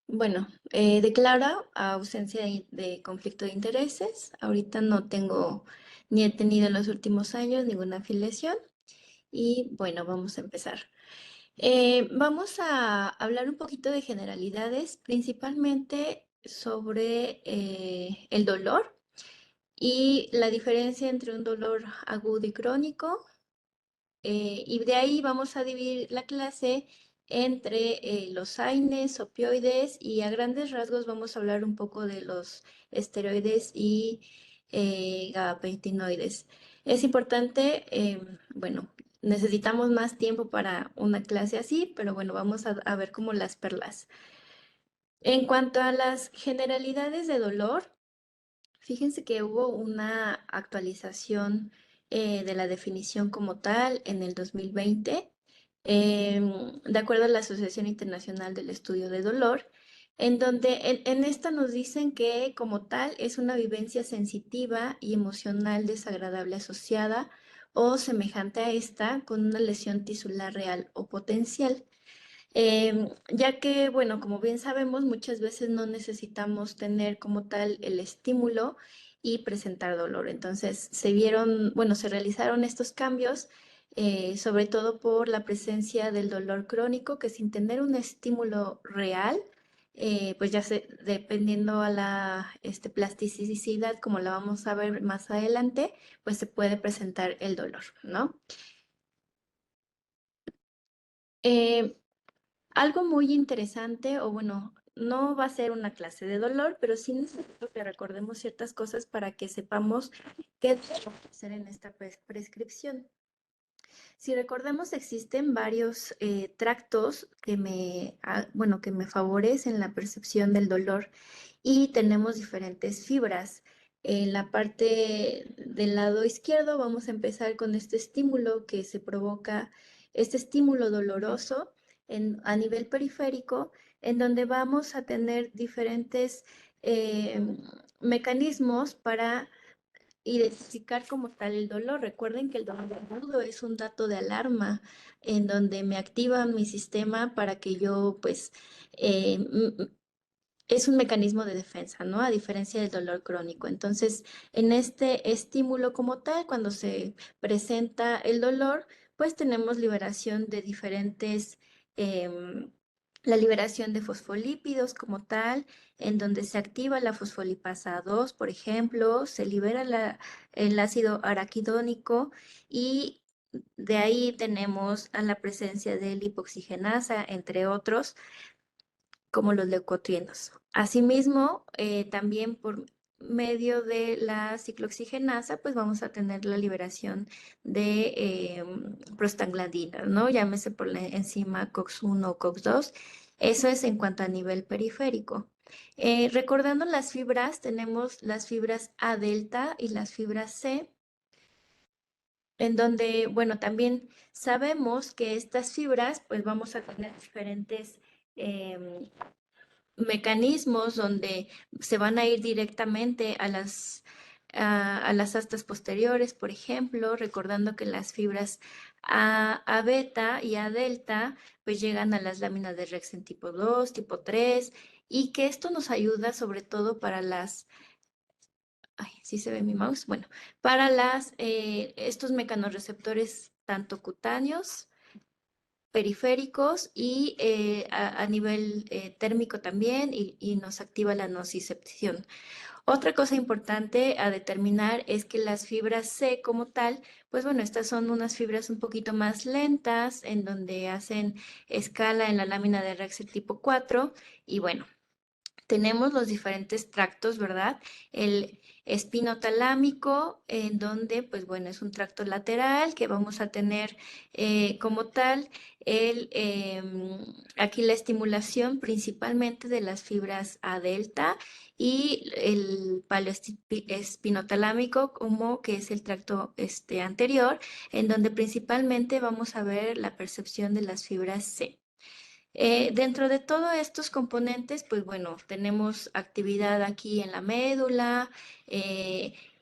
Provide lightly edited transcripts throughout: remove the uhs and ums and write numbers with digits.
Bueno, declara ausencia de conflicto de intereses. Ahorita no tengo ni he tenido en los últimos años ninguna afiliación. Y bueno, vamos a empezar. Vamos a hablar un poquito de generalidades, principalmente sobre el dolor y la diferencia entre un dolor agudo y crónico. Y de ahí vamos a dividir la clase entre los AINES, opioides, y a grandes rasgos vamos a hablar un poco de los esteroides y gabapentinoides. Es importante, bueno, necesitamos más tiempo para una clase así, pero bueno, vamos a ver como las perlas. En cuanto a las generalidades de dolor, fíjense que hubo una actualización de la definición como tal en el 2020, de acuerdo a la Asociación Internacional del Estudio de Dolor, en donde en esta nos dicen que como tal es una vivencia sensitiva y emocional desagradable asociada o semejante a esta con una lesión tisular real o potencial. Ya que, bueno, como bien sabemos, muchas veces no necesitamos tener como tal el estímulo y presentar dolor. Entonces, bueno, se realizaron estos cambios, sobre todo por la presencia del dolor crónico, que sin tener un estímulo real, pues ya dependiendo a la plasticidad, como la vamos a ver más adelante, pues se puede presentar el dolor, ¿no? Eh, Algo muy interesante, o bueno, no va a ser una clase de dolor, pero sí necesito que recordemos ciertas cosas para que sepamos qué debemos hacer en esta prescripción. Si recordemos, existen varios tractos bueno, que me favorecen la percepción del dolor y tenemos diferentes fibras. En la parte del lado izquierdo vamos a empezar con este estímulo que se provoca, este estímulo doloroso a nivel periférico, en donde vamos a tener diferentes eh, mecanismos para identificar como tal el dolor. Recuerden que el dolor agudo es un dato de alarma en donde me activa mi sistema para que yo, pues, es un mecanismo de defensa, ¿no? A diferencia del dolor crónico. Entonces, en este estímulo como tal, cuando se presenta el dolor, pues tenemos liberación de diferentes, em, la liberación de fosfolípidos como tal, en donde se activa la fosfolipasa 2, por ejemplo, se libera el ácido araquidónico y de ahí tenemos a la presencia de lipoxigenasa, entre otros como los leucotrienos. Asimismo, también por medio de la ciclooxigenasa, pues vamos a tener la liberación de prostaglandinas, ¿no? Llámese por la enzima COX-1 o COX-2. Eso es en cuanto a nivel periférico. Recordando las fibras, tenemos las fibras A delta y las fibras C, en donde, bueno, también sabemos que estas fibras, pues vamos a tener diferentes em, mecanismos donde se van a ir directamente a las astas posteriores, por ejemplo, recordando que las fibras A beta y A delta pues llegan a las láminas de Rexen tipo 2, tipo 3, y que esto nos ayuda sobre todo para ay, sí se ve mi mouse, bueno, para estos mecanorreceptores tanto cutáneos periféricos y a nivel térmico también y nos activa la nocicepción. Otra cosa importante a determinar es que las fibras C como tal, pues bueno, estas son unas fibras un poquito más lentas en donde hacen escala en la lámina de Rexel tipo 4 y bueno, tenemos los diferentes tractos, ¿verdad? El espinotalámico, en donde, pues bueno, es un tracto lateral que vamos a tener como tal aquí la estimulación principalmente de las fibras A delta y el paloespinotalámico como que es el tracto anterior, en donde principalmente vamos a ver la percepción de las fibras C. Dentro de todos estos componentes, pues bueno, tenemos actividad aquí en la médula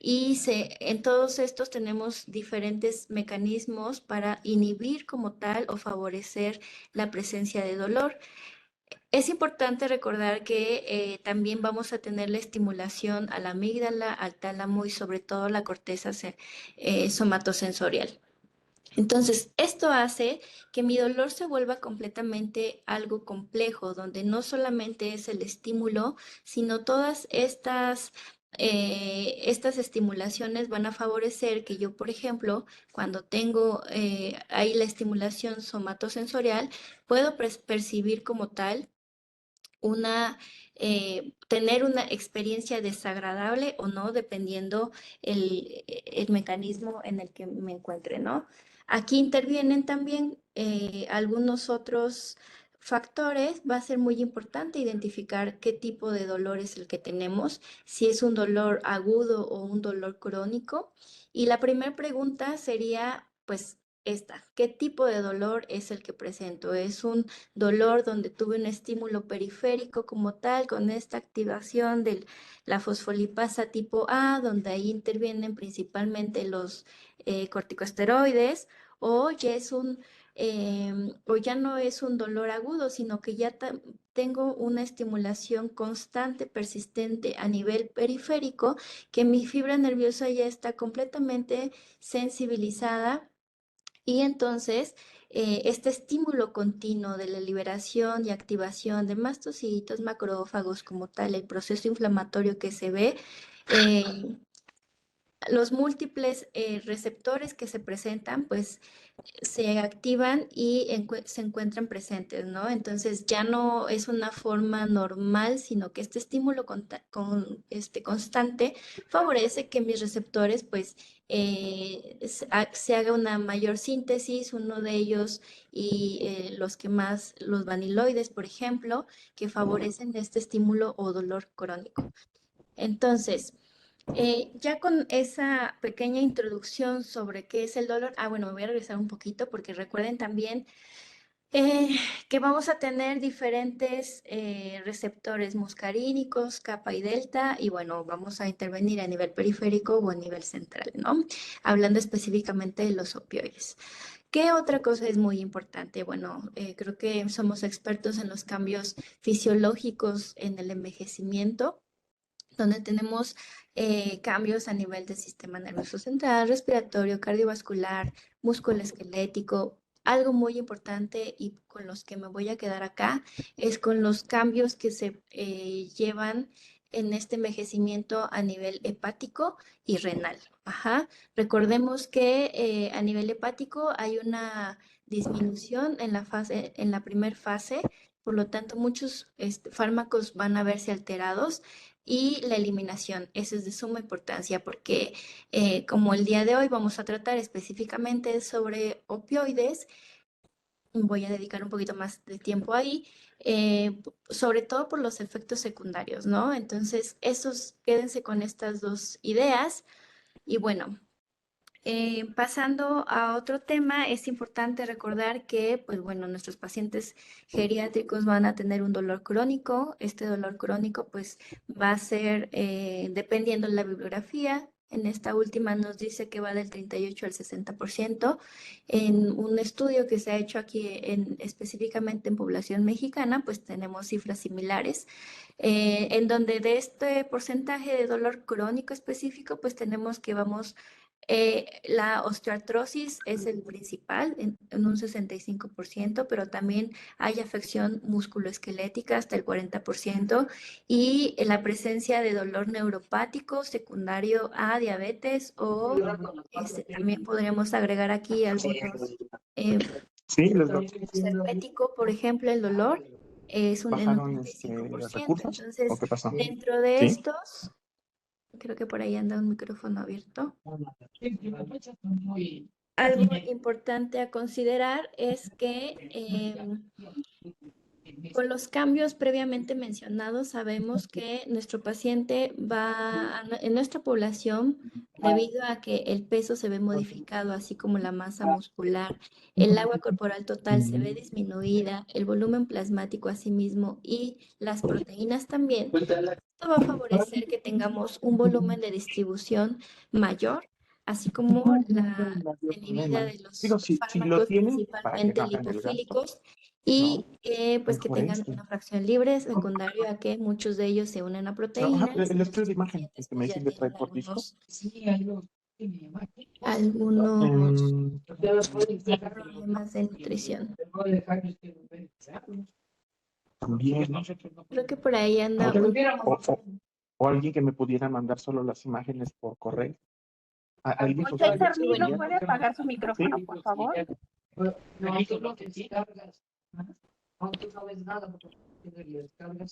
en todos estos tenemos diferentes mecanismos para inhibir como tal o favorecer la presencia de dolor. Es importante recordar que también vamos a tener la estimulación a la amígdala, al tálamo y sobre todo la corteza somatosensorial. Entonces, esto hace que mi dolor se vuelva completamente algo complejo, donde no solamente es el estímulo, sino todas estas estimulaciones van a favorecer que yo, por ejemplo, cuando tengo ahí la estimulación somatosensorial, puedo percibir como tal tener una experiencia desagradable o no, dependiendo el mecanismo en el que me encuentre, ¿no? Aquí intervienen también algunos otros factores. Va a ser muy importante identificar qué tipo de dolor es el que tenemos, si es un dolor agudo o un dolor crónico. Y la primera pregunta sería, pues, ¿qué tipo de dolor es el que presento? ¿Es un dolor donde tuve un estímulo periférico como tal, con esta activación de la fosfolipasa tipo A, donde ahí intervienen principalmente los corticosteroides, o o ya no es un dolor agudo, sino que ya tengo una estimulación constante, persistente a nivel periférico, que mi fibra nerviosa ya está completamente sensibilizada y entonces, este estímulo continuo de la liberación y activación de mastocitos, macrófagos como tal, el proceso inflamatorio que se ve, eh, los múltiples receptores que se presentan, pues se activan y se encuentran presentes, ¿no? Entonces ya no es una forma normal, sino que este estímulo constante favorece que mis receptores, pues, se haga una mayor síntesis, uno de ellos y los que más, los vaniloides, por ejemplo, que favorecen este estímulo o dolor crónico. Entonces, ya con esa pequeña introducción sobre qué es el dolor, bueno, me voy a regresar un poquito porque recuerden también eh, que vamos a tener diferentes receptores muscarínicos, kappa y delta, y bueno, vamos a intervenir a nivel periférico o a nivel central, ¿no? Hablando específicamente de los opioides. ¿Qué otra cosa es muy importante? Bueno, creo que somos expertos en los cambios fisiológicos en el envejecimiento, donde tenemos cambios a nivel del sistema nervioso central, respiratorio, cardiovascular, musculoesquelético. Algo muy importante y con los que me voy a quedar acá es con los cambios que se llevan en este envejecimiento a nivel hepático y renal. Ajá. Recordemos que a nivel hepático hay una disminución en la primera fase, por lo tanto muchos fármacos van a verse alterados y la eliminación. Eso es de suma importancia porque como el día de hoy vamos a tratar específicamente sobre opioides, voy a dedicar un poquito más de tiempo ahí, sobre todo por los efectos secundarios, ¿no? Entonces, quédense con estas dos ideas y bueno. Pasando a otro tema, es importante recordar que, pues bueno, nuestros pacientes geriátricos van a tener un dolor crónico. Este dolor crónico, pues, va a ser, dependiendo de la bibliografía. En esta última nos dice que va del 38 al 60%. En un estudio que se ha hecho aquí específicamente en población mexicana, pues tenemos cifras similares, en donde de este porcentaje de dolor crónico específico, pues tenemos que la osteoartrosis es el principal en un 65%, pero también hay afección musculoesquelética hasta el 40% y la presencia de dolor neuropático secundario a diabetes o también podríamos agregar aquí algunos Sí, les doy. herpético, por ejemplo, el dolor es en un ¿Bajaron 35%. recursos o Entonces, qué pasó? dentro de Sí. estos, creo que por ahí anda un micrófono abierto. Algo importante a considerar es que con los cambios previamente mencionados, sabemos que nuestro paciente en nuestra población, debido a que el peso se ve modificado, así como la masa muscular, el agua corporal total se ve disminuida, el volumen plasmático asimismo y las proteínas también, esto va a favorecer que tengamos un volumen de distribución mayor así No, como no, la no había inhibida problema. de los Digo, si lo fármacos tienen, para que principalmente no hagan el gasto, lipofílicos y ¿no? pues que Mejor tengan este. una fracción libre secundario a que muchos de ellos se unen a Ajá, proteínas y el estudio estos de imagen, el pacientes que me pues ya dicen que trae tienen por disco. algunos Em, problemas de nutrición. También. Creo que por ahí anda O, un o alguien que me pudiera mandar solo las imágenes por correo. ¿Alguien Moisés ustedes Cernino, bueno. ¿puede apagar su sí? micrófono, por favor?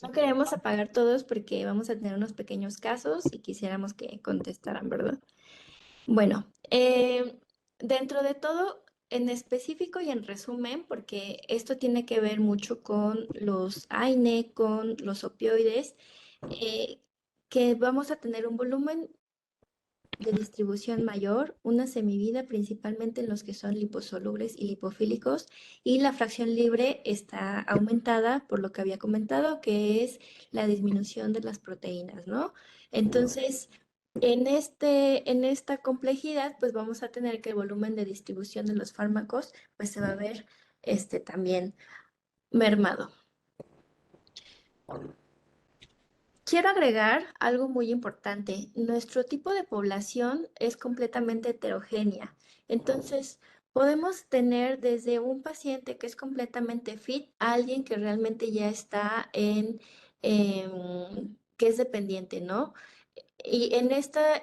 No queremos apagar todos porque vamos a tener unos pequeños casos y quisiéramos que contestaran, ¿verdad? Bueno, dentro de todo, en específico y en resumen, porque esto tiene que ver mucho con los AINE, con los opioides, eh, que vamos a tener un volumen de distribución mayor, una semivida principalmente en los que son liposolubles y lipofílicos, y la fracción libre está aumentada por lo que había comentado, que es la disminución de las proteínas, ¿no? Entonces, en esta complejidad, pues vamos a tener que el volumen de distribución de los fármacos, pues se va a ver también mermado. Quiero agregar algo muy importante. Nuestro tipo de población es completamente heterogénea. Entonces, podemos tener desde un paciente que es completamente fit a alguien que realmente ya está que es dependiente, ¿no? Y en esta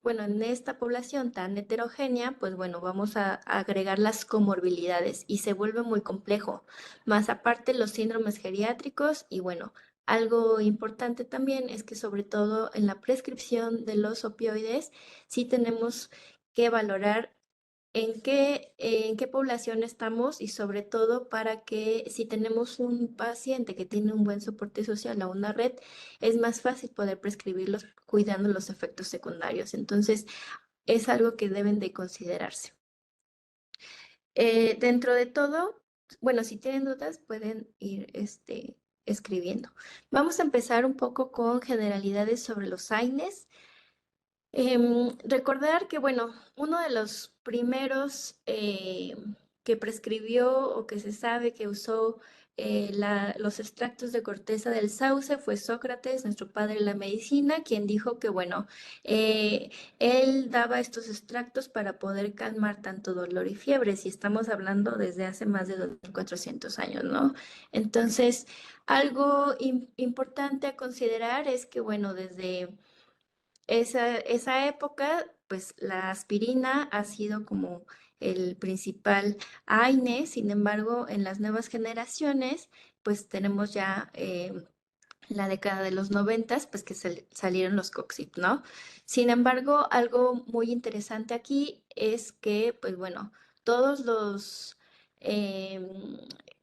bueno, en esta población tan heterogénea, pues bueno, vamos a agregar las comorbilidades y se vuelve muy complejo. Más aparte los síndromes geriátricos y bueno, algo importante también es que sobre todo en la prescripción de los opioides, sí tenemos que valorar en qué población estamos y sobre todo para que si tenemos un paciente que tiene un buen soporte social o una red, es más fácil poder prescribirlos cuidando los efectos secundarios. Entonces, es algo que deben de considerarse. Dentro de todo, bueno, si tienen dudas, pueden ir escribiendo. Vamos a empezar un poco con generalidades sobre los AINES. Recordar que, bueno, uno de los primeros que prescribió o que se sabe que usó los extractos de corteza del sauce fue Sócrates, nuestro padre de la medicina, quien dijo que, bueno, eh, él daba estos extractos para poder calmar tanto dolor y fiebre, si estamos hablando desde hace más de 2400 años, ¿no? Entonces, algo importante a considerar es que, bueno, desde esa época, pues la aspirina ha sido como el principal AINE, sin embargo, en las nuevas generaciones, pues tenemos ya la década de los noventas, pues que salieron los Coxip, ¿no? Sin embargo, algo muy interesante aquí es que, pues bueno, todos em,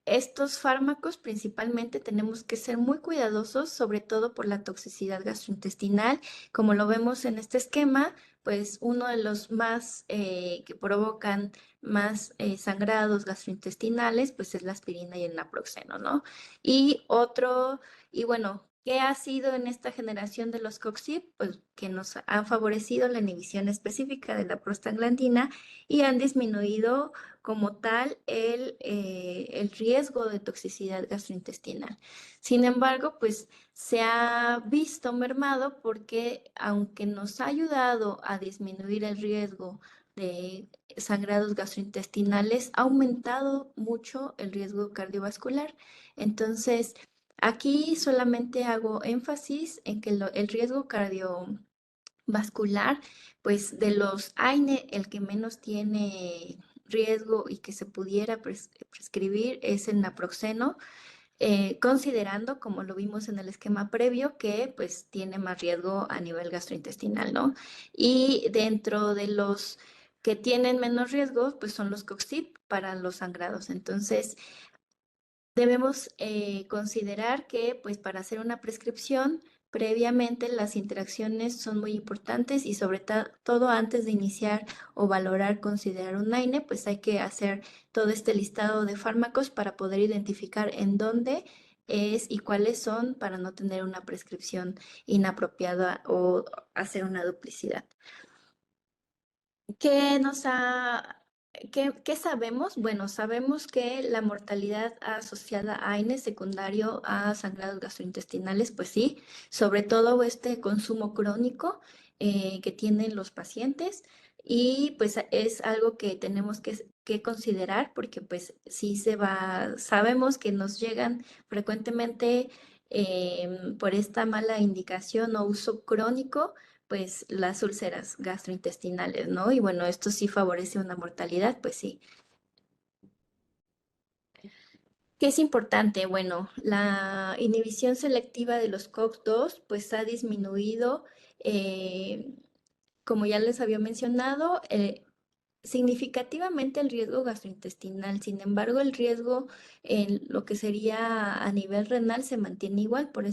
estos fármacos principalmente tenemos que ser muy cuidadosos, sobre todo por la toxicidad gastrointestinal. Como lo vemos en este esquema, pues uno de los más que provocan más sangrados gastrointestinales, pues es la aspirina y el naproxeno, ¿no? Y otro y bueno, ¿qué ha sido en esta generación de los COXIP? Pues que nos han favorecido la inhibición específica de la prostaglandina y han disminuido como tal el riesgo de toxicidad gastrointestinal. Sin embargo, pues se ha visto mermado porque aunque nos ha ayudado a disminuir el riesgo de sangrados gastrointestinales, ha aumentado mucho el riesgo cardiovascular. Entonces, aquí solamente hago énfasis en que el riesgo cardiovascular, pues de los AINE, el que menos tiene riesgo y que se pudiera prescribir es el naproxeno, considerando, como lo vimos en el esquema previo, que pues tiene más riesgo a nivel gastrointestinal, ¿no? Y dentro de los que tienen menos riesgo, pues son los COXIP para los sangrados. Entonces, debemos considerar que, pues, para hacer una prescripción, previamente las interacciones son muy importantes y sobre todo antes de iniciar o valorar considerar un AINE, pues hay que hacer todo este listado de fármacos para poder identificar en dónde es y cuáles son para no tener una prescripción inapropiada o hacer una duplicidad. ¿Qué nos ha, qué sabemos? Bueno, sabemos que la mortalidad asociada a AINE secundario a sangrados gastrointestinales, pues sí, sobre todo este consumo crónico que tienen los pacientes y pues es algo que tenemos que considerar porque pues sí sabemos que nos llegan frecuentemente por esta mala indicación o uso crónico pues las úlceras gastrointestinales, ¿no? Y bueno, esto sí favorece una mortalidad, pues sí. ¿Qué es importante? Bueno, la inhibición selectiva de los COX-2 pues ha disminuido, eh, como ya les había mencionado, significativamente el riesgo gastrointestinal. Sin embargo, el riesgo en lo que sería a nivel renal se mantiene igual por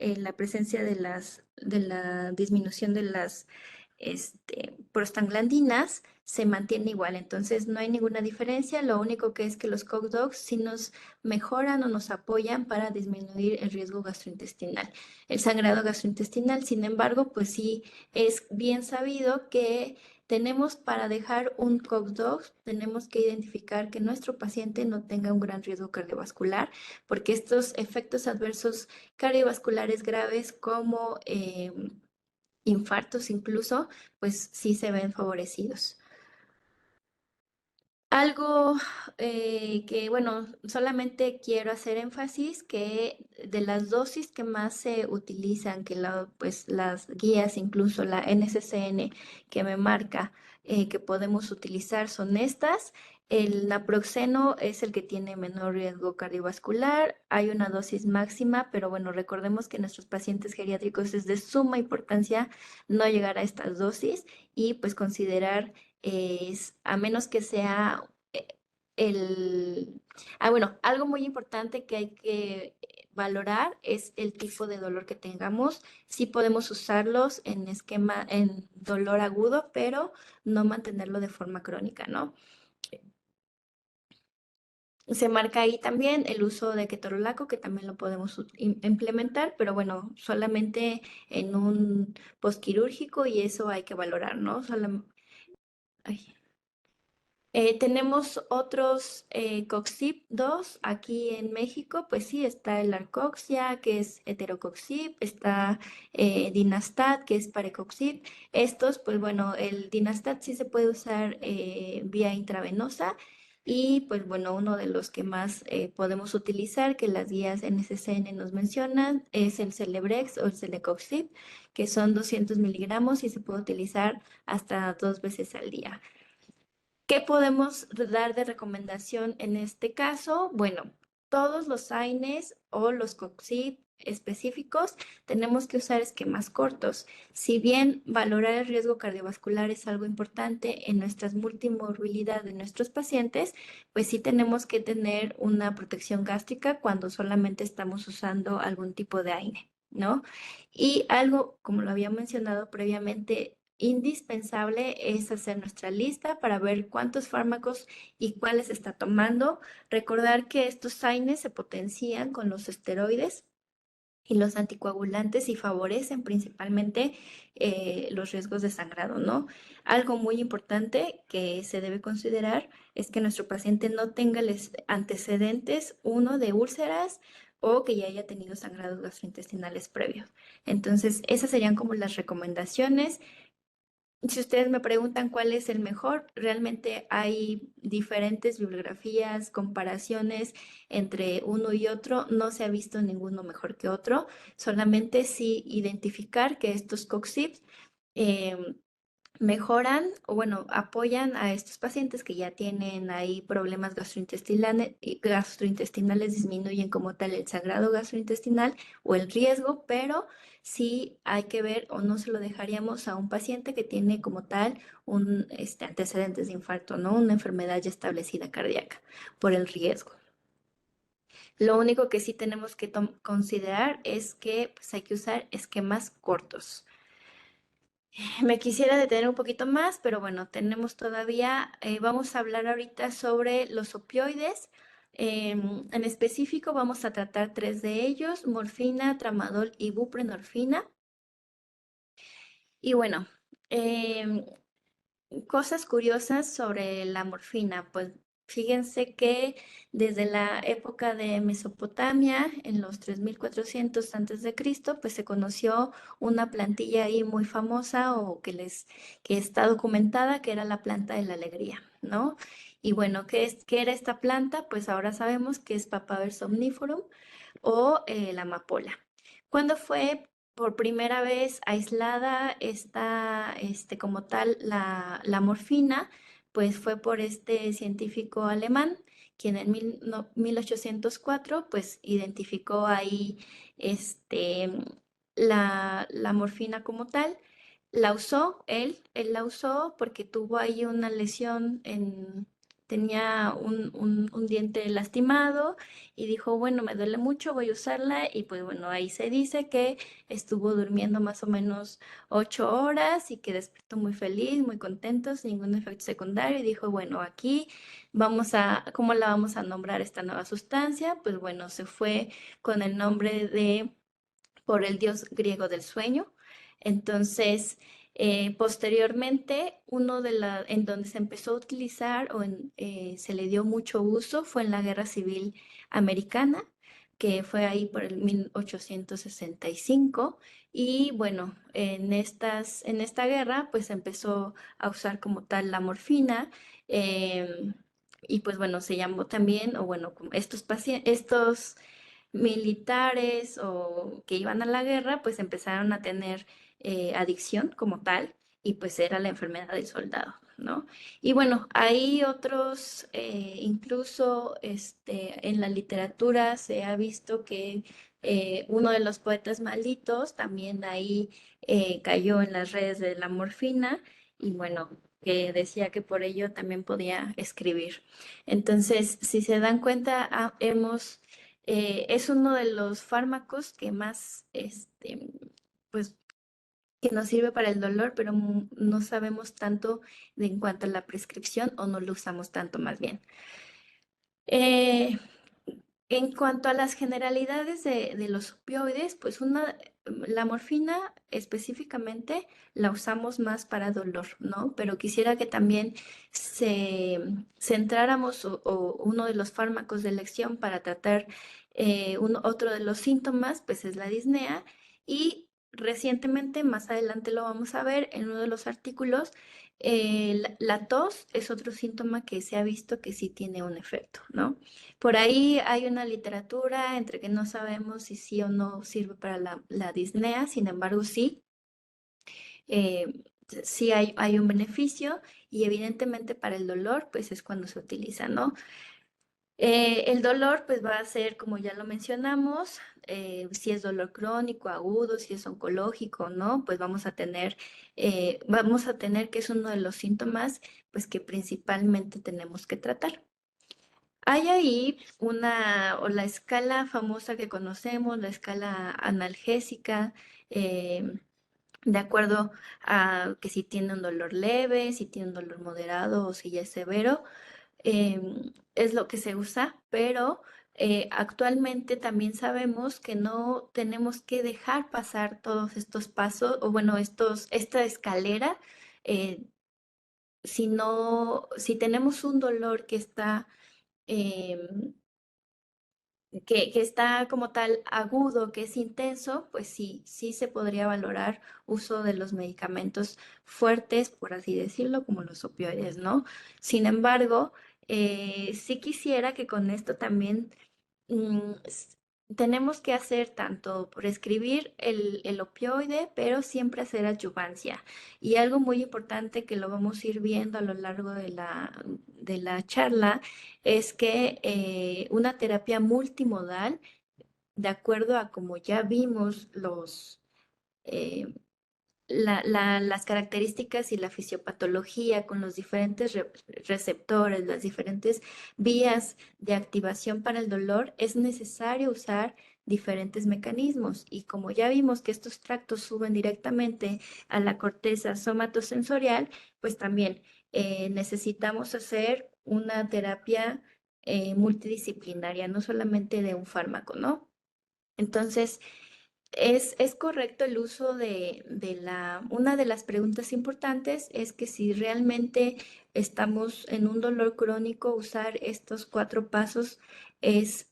la presencia de la disminución de las prostaglandinas se mantiene igual, entonces no hay ninguna diferencia, lo único que es que los COX-2 sí nos mejoran o nos apoyan para disminuir el riesgo gastrointestinal. El sangrado gastrointestinal, sin embargo, pues sí es bien sabido que tenemos para dejar un COX-2, tenemos que identificar que nuestro paciente no tenga un gran riesgo cardiovascular, porque estos efectos adversos cardiovasculares graves como infartos incluso, pues sí se ven favorecidos. Algo que, bueno, solamente quiero hacer énfasis que de las dosis que más se utilizan, pues las guías, incluso la NCCN que me marca que podemos utilizar son estas. El naproxeno es el que tiene menor riesgo cardiovascular. Hay una dosis máxima, pero bueno, recordemos que en nuestros pacientes geriátricos es de suma importancia no llegar a estas dosis y pues considerar a menos que sea eh, el... Ah, bueno, algo muy importante que hay que valorar es el tipo de dolor que tengamos. Sí podemos usarlos en esquema, en dolor agudo, pero no mantenerlo de forma crónica, ¿no? Se marca ahí también el uso de ketorolaco, que también lo podemos implementar, pero bueno, solamente en un postquirúrgico y eso hay que valorar, ¿no? Ay. Tenemos otros COXIP-2 aquí en México, pues sí, está el Arcoxia, que es heterocoxib, está Dinastat, que es parecoxib. Estos, pues bueno, el Dinastat sí se puede usar vía intravenosa y pues bueno, uno de los que más podemos utilizar, que las guías NCCN nos mencionan, es el Celebrex o el Celecoxib, que son 200 miligramos y se puede utilizar hasta 2 veces al día. ¿Qué podemos dar de recomendación en este caso? Bueno, todos los AINES o los COXIP específicos tenemos que usar esquemas cortos. Si bien valorar el riesgo cardiovascular es algo importante en nuestras multimorbilidad de nuestros pacientes, pues sí tenemos que tener una protección gástrica cuando solamente estamos usando algún tipo de AINE, ¿no? Y algo, como lo había mencionado previamente, indispensable es hacer nuestra lista para ver cuántos fármacos y cuáles está tomando. Recordar que estos AINES se potencian con los esteroides y los anticoagulantes y favorecen principalmente los riesgos de sangrado, ¿no? Algo muy importante que se debe considerar es que nuestro paciente no tenga antecedentes, uno, de úlceras o que ya haya tenido sangrados gastrointestinales previos. Entonces, esas serían como las recomendaciones. Si ustedes me preguntan cuál es el mejor, realmente hay diferentes bibliografías, comparaciones entre uno y otro. No se ha visto ninguno mejor que otro, solamente sí identificar que estos COXIPs mejoran o bueno, apoyan a estos pacientes que ya tienen ahí problemas gastrointestinales, disminuyen como tal el sangrado gastrointestinal o el riesgo, pero sí hay que ver o no se lo dejaríamos a un paciente que tiene como tal un antecedentes de infarto, ¿no? Una enfermedad ya establecida cardíaca por el riesgo. Lo único que sí tenemos que considerar es que pues, hay que usar esquemas cortos. Me quisiera detener un poquito más, pero bueno, tenemos todavía, vamos a hablar ahorita sobre los opioides. En específico vamos a tratar tres de ellos, morfina, tramadol y buprenorfina. Y bueno, em, Cosas curiosas sobre la morfina. Pues fíjense que desde la época de Mesopotamia, en los 3400 antes de Cristo, pues se conoció una plantilla ahí muy famosa o que está documentada, que era la planta de la alegría, ¿no? Y bueno, ¿qué era esta planta? Pues ahora sabemos que es Papaver somniferum o la amapola. ¿Cuándo fue por primera vez aislada como tal, la morfina? Pues fue por este científico alemán, quien en 1804 pues identificó ahí este, la morfina como tal. La usó, él la usó porque tuvo ahí una lesión tenía un diente lastimado y dijo, bueno, me duele mucho, voy a usarla. Y pues bueno, ahí se dice que estuvo durmiendo más o menos 8 horas y que despertó muy feliz, muy contento, sin ningún efecto secundario. Y dijo, bueno, aquí ¿cómo la vamos a nombrar esta nueva sustancia? Pues bueno, se fue con el nombre por el dios griego del sueño. Entonces, posteriormente, en donde se empezó a utilizar se le dio mucho uso fue en la Guerra Civil Americana, que fue ahí por el 1865. Y bueno, en esta guerra, pues se empezó a usar como tal la morfina. em, y pues bueno, se llamó también, o bueno, como estos militares o que iban a la guerra, pues empezaron a tener adicción como tal y pues era la enfermedad del soldado, ¿no? Y bueno, hay otros, incluso en la literatura se ha visto que uno de los poetas malditos también ahí cayó en las redes de la morfina y bueno, que decía que por ello también podía escribir. Entonces, si se dan cuenta, es uno de los fármacos que más, pues, que nos sirve para el dolor, pero no sabemos tanto en cuanto a la prescripción o no lo usamos tanto más bien. Eh, en cuanto a las generalidades de los opioides, pues la morfina específicamente la usamos más para dolor, ¿no? Pero quisiera que también se centráramos o uno de los fármacos de elección para tratar otro de los síntomas, pues es la disnea. Y recientemente, más adelante lo vamos a ver en uno de los artículos, la tos es otro síntoma que se ha visto que sí tiene un efecto, ¿no? Por ahí hay una literatura entre que no sabemos si sí o no sirve para la disnea, sin embargo eh, sí hay un beneficio y evidentemente para el dolor pues es cuando se utiliza, ¿no? El dolor pues va a ser, como ya lo mencionamos, si es dolor crónico, agudo, si es oncológico, ¿no? Pues vamos a tener que es uno de los síntomas pues que principalmente tenemos que tratar. Hay ahí o la escala famosa que conocemos, la escala analgésica, eh, de acuerdo a que si tiene un dolor leve, si tiene un dolor moderado o si ya es severo, es lo que se usa, pero actualmente también sabemos que no tenemos que dejar pasar todos estos pasos, o bueno, esta escalera, eh, si tenemos un dolor em, que está como tal agudo, que es intenso, pues sí, sí se podría valorar uso de los medicamentos fuertes, por así decirlo, como los opioides, ¿no? Sin embargo, sí quisiera que con esto también tenemos que hacer tanto prescribir el opioide, pero siempre hacer adyuvancia. Y algo muy importante que lo vamos a ir viendo a lo largo de la charla es que una terapia multimodal, de acuerdo a como ya vimos eh, las características y la fisiopatología con los diferentes receptores, las diferentes vías de activación para el dolor, es necesario usar diferentes mecanismos. Y como ya vimos que estos tractos suben directamente a la corteza somatosensorial, pues también necesitamos hacer una terapia multidisciplinaria, no solamente de un fármaco, ¿no? Entonces, Es correcto el uso una de las preguntas importantes es que si realmente estamos en un dolor crónico, usar estos 4 pasos es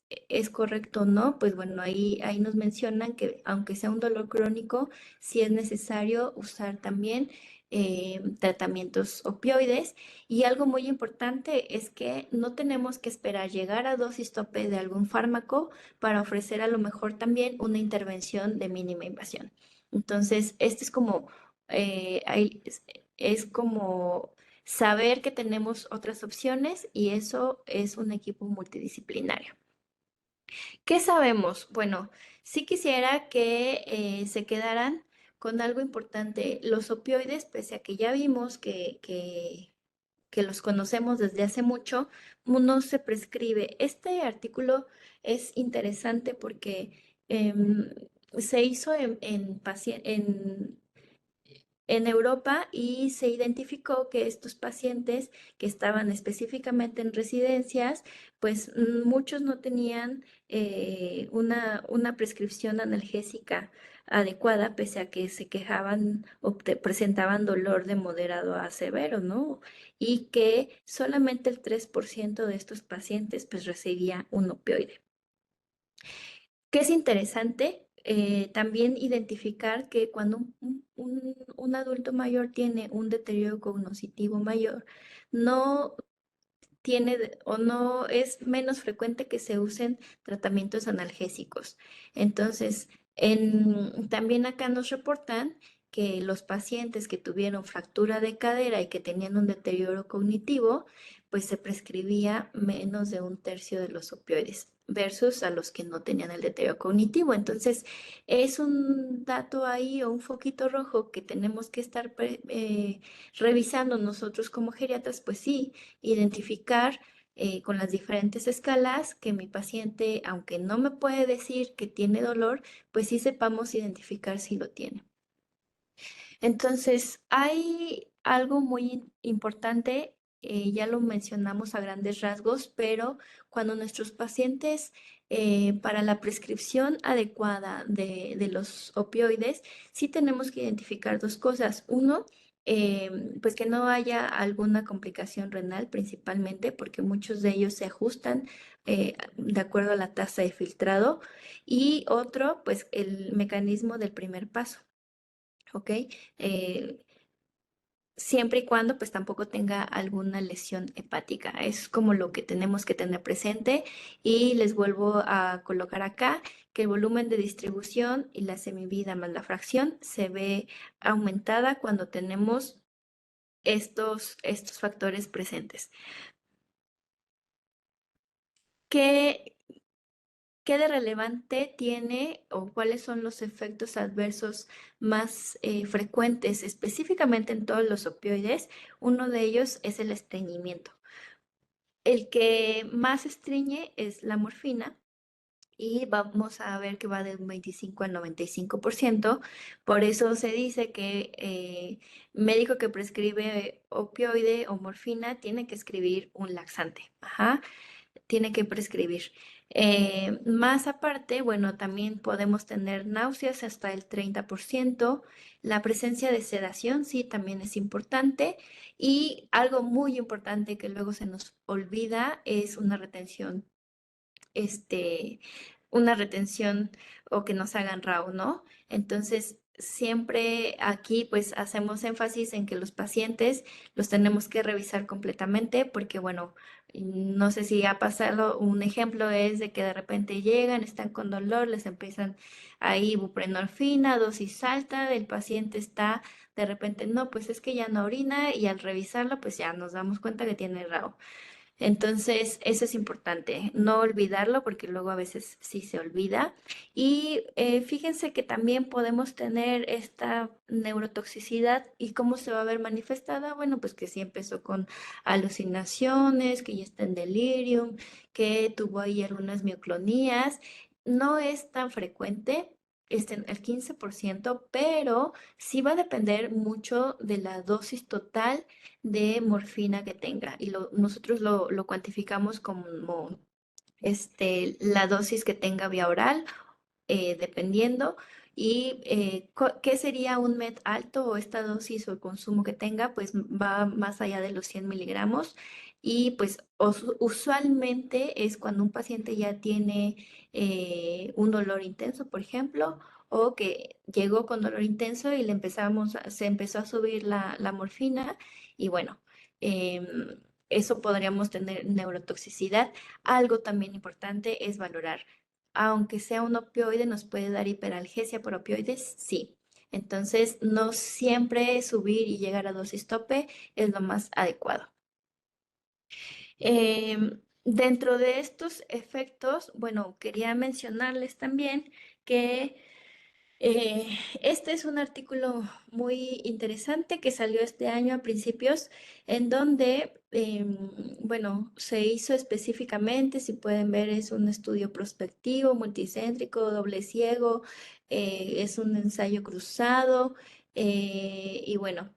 correcto o no. Pues bueno, ahí nos mencionan que aunque sea un dolor crónico, sí es necesario usar también tratamientos opioides. Y algo muy importante es que no tenemos que esperar llegar a dosis tope de algún fármaco para ofrecer a lo mejor también una intervención de mínima invasión. Entonces, este es como, es como saber que tenemos otras opciones y eso es un equipo multidisciplinario. ¿Qué sabemos? Bueno, sí quisiera que se quedaran con algo importante. Los opioides, pese a que ya vimos que los conocemos desde hace mucho, no se prescribe. Este artículo es interesante porque em, se hizo en Europa y se identificó que estos pacientes que estaban específicamente en residencias, pues muchos no tenían una prescripción analgésica adecuada, pese a que se quejaban o presentaban dolor de moderado a severo, ¿no? Y que solamente el 3% de estos pacientes pues recibía un opioide. Que es interesante también identificar que cuando un adulto mayor tiene un deterioro cognitivo mayor, no o no es menos frecuente que se usen tratamientos analgésicos. Entonces, también acá nos reportan que los pacientes que tuvieron fractura de cadera y que tenían un deterioro cognitivo, pues se prescribía menos de un tercio de los opioides versus a los que no tenían el deterioro cognitivo. Entonces, es un dato ahí o un foquito rojo que tenemos que estar revisando nosotros como geriatras, pues sí, identificar con las diferentes escalas que mi paciente, aunque no me puede decir que tiene dolor, pues sí sepamos identificar si lo tiene. Entonces, hay algo muy importante, ya lo mencionamos a grandes rasgos, pero cuando nuestros pacientes para la prescripción adecuada de los opioides, sí tenemos que identificar 2 cosas. Uno, pues que no haya alguna complicación renal principalmente, porque muchos de ellos se ajustan de acuerdo a la tasa de filtrado. Y otro, pues el mecanismo del primer paso. ¿Ok? Eh, Siempre y cuando pues tampoco tenga alguna lesión hepática. Es como lo que tenemos que tener presente y les vuelvo a colocar acá que el volumen de distribución y la semivida más la fracción se ve aumentada cuando tenemos estos factores presentes. ¿Qué, ¿Qué de relevante tiene o cuáles son los efectos adversos más frecuentes específicamente en todos los opioides? Uno de ellos es el estreñimiento. El que más estreñe es la morfina y vamos a ver que va de un 25 al 95%. Por eso se dice que médico que prescribe opioide o morfina tiene que escribir un laxante. Ajá, tiene que prescribir. Más aparte, bueno, también podemos tener náuseas hasta el 30%. La presencia de sedación, sí, también es importante. Y algo muy importante que luego se nos olvida es este, una retención o que nos hagan RAW, ¿no? Entonces, siempre aquí pues hacemos énfasis en que los pacientes los tenemos que revisar completamente porque, bueno, no sé si ha pasado, un ejemplo es de que de repente llegan, están con dolor, les empiezan ahí buprenorfina, dosis alta, el paciente está de repente, no, pues es que ya no orina y al revisarlo pues ya nos damos cuenta que tiene RAW. Entonces, eso es importante, no olvidarlo porque luego a veces sí se olvida. Y fíjense que también podemos tener esta neurotoxicidad y cómo se va a ver manifestada. Bueno, pues que sí empezó con alucinaciones, que ya está en delirium, que tuvo ahí algunas mioclonías. No es tan frecuente. El 15%, pero sí va a depender mucho de la dosis total de morfina que tenga y nosotros lo cuantificamos como la dosis que tenga vía oral, dependiendo. y ¿qué sería un MET alto o esta dosis o el consumo que tenga? Pues va más allá de los 100 miligramos y pues usualmente es cuando un paciente ya tiene un dolor intenso, por ejemplo, o que llegó con dolor intenso y se empezó a subir la morfina y bueno, em, eso podríamos tener neurotoxicidad. Algo también importante es valorar, aunque sea un opioide, nos puede dar hiperalgesia por opioides, sí. Entonces, no siempre subir y llegar a dosis tope es lo más adecuado. Dentro de estos efectos, bueno, quería mencionarles también que este es un artículo muy interesante que salió este año a principios, en donde, bueno, se hizo específicamente, si pueden ver, es un estudio prospectivo, multicéntrico, doble ciego, es un ensayo cruzado, y bueno.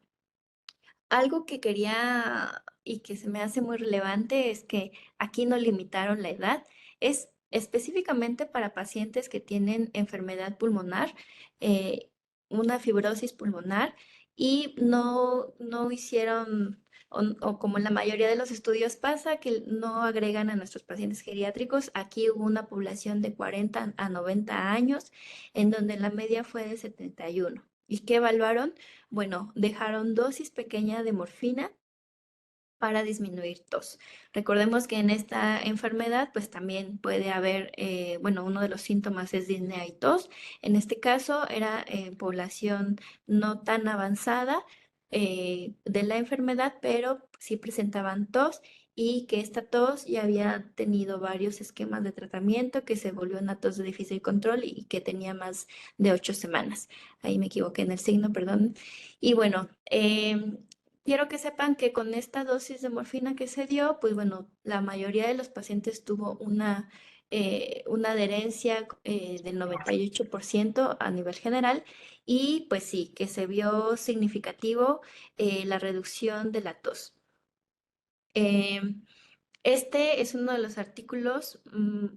Algo que quería y que se me hace muy relevante es que aquí no limitaron la edad. Es específicamente para pacientes que tienen enfermedad pulmonar, eh, una fibrosis pulmonar, y no hicieron, o como en la mayoría de los estudios pasa, que no agregan a nuestros pacientes geriátricos. Aquí hubo una población de 40 a 90 años, en donde la media fue de 71. ¿Y qué evaluaron? Bueno, dejaron dosis pequeña de morfina para disminuir tos. Recordemos que en esta enfermedad, pues también puede haber, bueno, uno de los síntomas es disnea y tos. En este caso era población no tan avanzada de la enfermedad, pero sí presentaban tos y que esta tos ya había tenido varios esquemas de tratamiento, que se volvió una tos de difícil control y que tenía más de 8 semanas. Ahí me equivoqué en el signo, perdón. Y bueno, quiero que sepan que con esta dosis de morfina que se dio, pues bueno, la mayoría de los pacientes tuvo una adherencia del 98% a nivel general y pues sí, que se vio significativo la reducción de la tos. Em, este es uno de los artículos,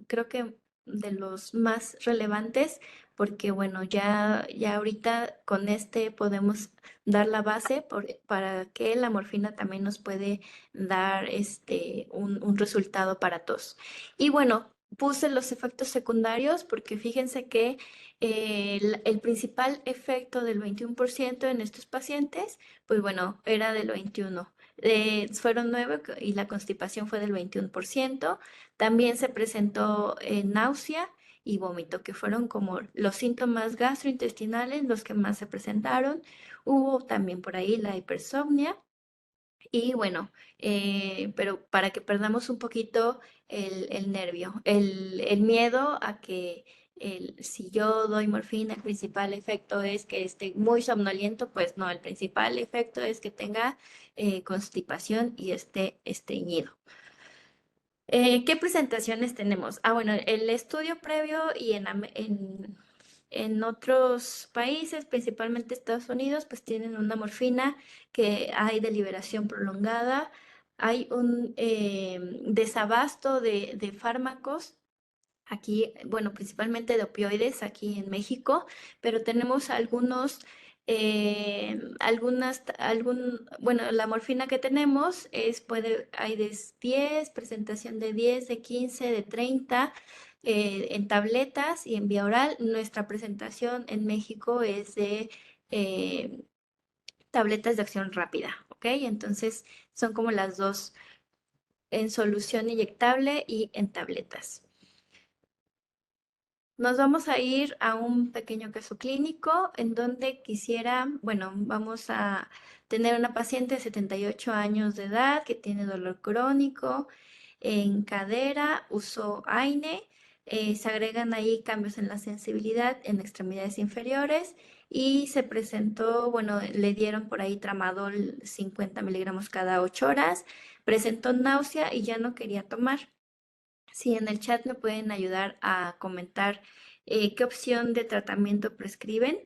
creo que de los más relevantes, porque bueno, ya ahorita con este podemos dar la base para que la morfina también nos puede dar un resultado para tos. Y bueno, puse los efectos secundarios porque fíjense que el principal efecto del 21% en estos pacientes, pues bueno, era del 21%. Fueron 9 y la constipación fue del 21%. También se presentó náusea y vómito, que fueron como los síntomas gastrointestinales los que más se presentaron. Hubo también por ahí la hipersomnia. Y bueno, pero para que perdamos un poquito el nervio, el miedo a que si yo doy morfina, el principal efecto es que esté muy somnoliento, pues no, el principal efecto es que tenga constipación y esté estreñido. ¿Qué presentaciones tenemos? Ah, bueno, el estudio previo y en otros países, principalmente Estados Unidos, pues tienen una morfina que hay de liberación prolongada, hay un desabasto de fármacos. Aquí, bueno, principalmente de opioides aquí en México, pero tenemos bueno, la morfina que tenemos hay de 10, presentación de 10, de 15, de 30, en tabletas y en vía oral. Nuestra presentación en México es de eh, tabletas de acción rápida, ¿ok? Entonces son como las dos en solución inyectable y en tabletas. Nos vamos a ir a un pequeño caso clínico en donde bueno, vamos a tener una paciente de 78 años de edad que tiene dolor crónico en cadera, usó AINE, se agregan ahí cambios en la sensibilidad en extremidades inferiores y se presentó, bueno, le dieron por ahí tramadol 50 miligramos cada 8 horas, presentó náusea y ya no quería tomar. Si en el chat me pueden ayudar a comentar qué opción de tratamiento prescriben.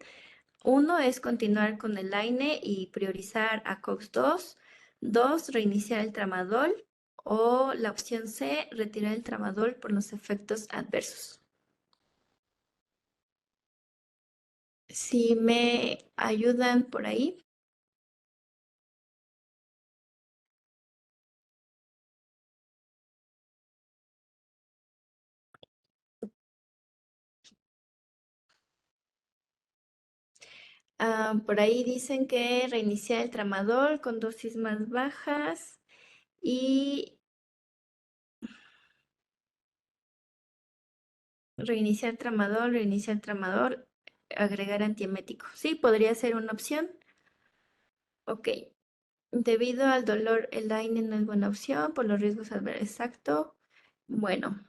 Uno es continuar con el AINE y priorizar a COX-2. Dos, reiniciar el tramadol. O la opción C, retirar el tramadol por los efectos adversos. Si me ayudan por ahí. Por ahí dicen que reiniciar el tramadol con dosis más bajas y reiniciar tramador, agregar antiemético. Sí, podría ser una opción. Ok. Debido al dolor, el AINE no es buena opción por los riesgos adversos. Exacto. Bueno,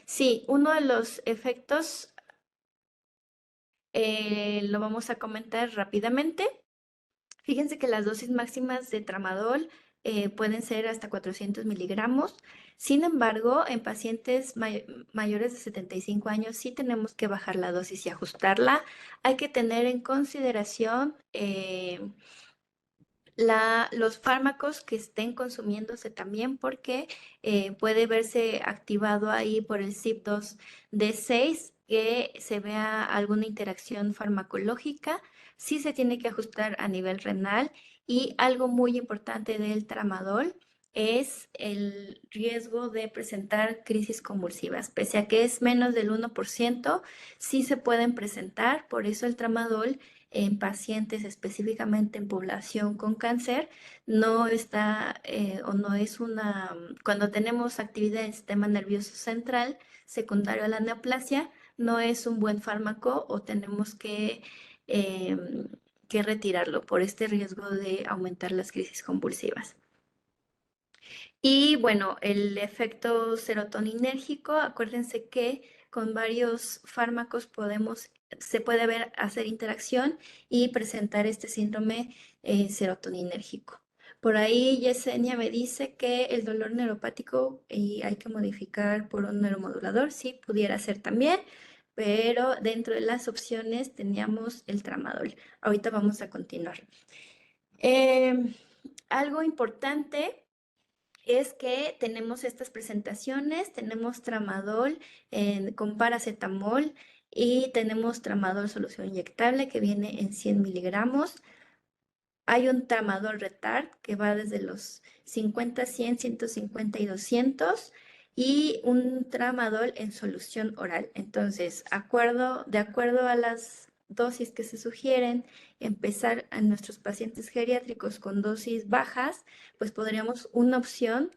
sí, uno de los efectos lo vamos a comentar rápidamente. Fíjense que las dosis máximas de tramadol pueden ser hasta 400 miligramos. Sin embargo, en pacientes mayores de 75 años sí tenemos que bajar la dosis y ajustarla. Hay que tener en consideración los fármacos que estén consumiéndose también porque puede verse activado ahí por el CYP2D6 que se vea alguna interacción farmacológica, sí se tiene que ajustar a nivel renal y algo muy importante del tramadol es el riesgo de presentar crisis convulsivas. Pese a que es menos del 1%, sí se pueden presentar, por eso el tramadol en pacientes, específicamente en población con cáncer, no está o no es una, cuando tenemos actividad del sistema nervioso central secundario a la neoplasia, no es un buen fármaco o tenemos que retirarlo por este riesgo de aumentar las crisis convulsivas. Y bueno, el efecto serotoninérgico, acuérdense que con varios fármacos se puede ver hacer interacción y presentar este síndrome serotoninérgico. Por ahí Yesenia me dice que el dolor neuropático hay que modificar por un neuromodulador, sí, pudiera ser también, pero dentro de las opciones teníamos el tramadol. Ahorita vamos a continuar. Em, Algo importante es que tenemos estas presentaciones, tenemos tramadol con paracetamol y tenemos tramadol solución inyectable que viene en 100 miligramos. Hay un tramadol retard que va desde los 50, 100, 150 y 200 y un tramadol en solución oral. Entonces, de acuerdo a las dosis que se sugieren, empezar a nuestros pacientes geriátricos con dosis bajas, pues podríamos una opción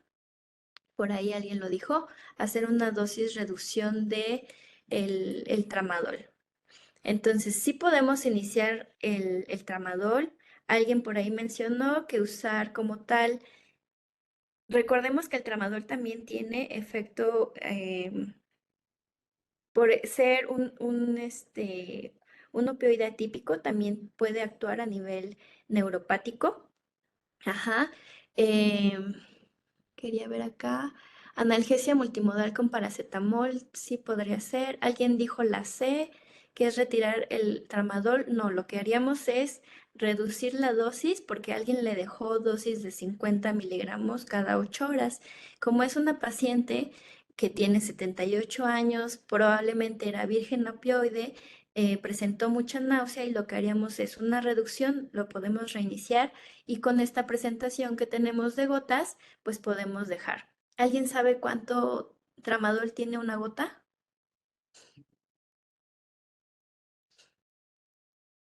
por ahí alguien lo dijo, hacer una dosis reducción de el tramadol. Entonces, sí podemos iniciar el tramadol. Alguien por ahí mencionó que usar como tal, recordemos que el tramadol también tiene efecto, por ser un opioide atípico, también puede actuar a nivel neuropático. Ajá. em, Quería ver acá. Analgesia multimodal con paracetamol, sí podría ser. Alguien dijo la C, que es retirar el tramadol. No, lo que haríamos es reducir la dosis porque alguien le dejó dosis de 50 miligramos cada 8 horas. Como es una paciente que tiene 78 años, probablemente era virgen opioide, presentó mucha náusea y lo que haríamos es una reducción, lo podemos reiniciar y con esta presentación que tenemos de gotas, pues podemos dejar. ¿Alguien sabe cuánto tramadol tiene una gota?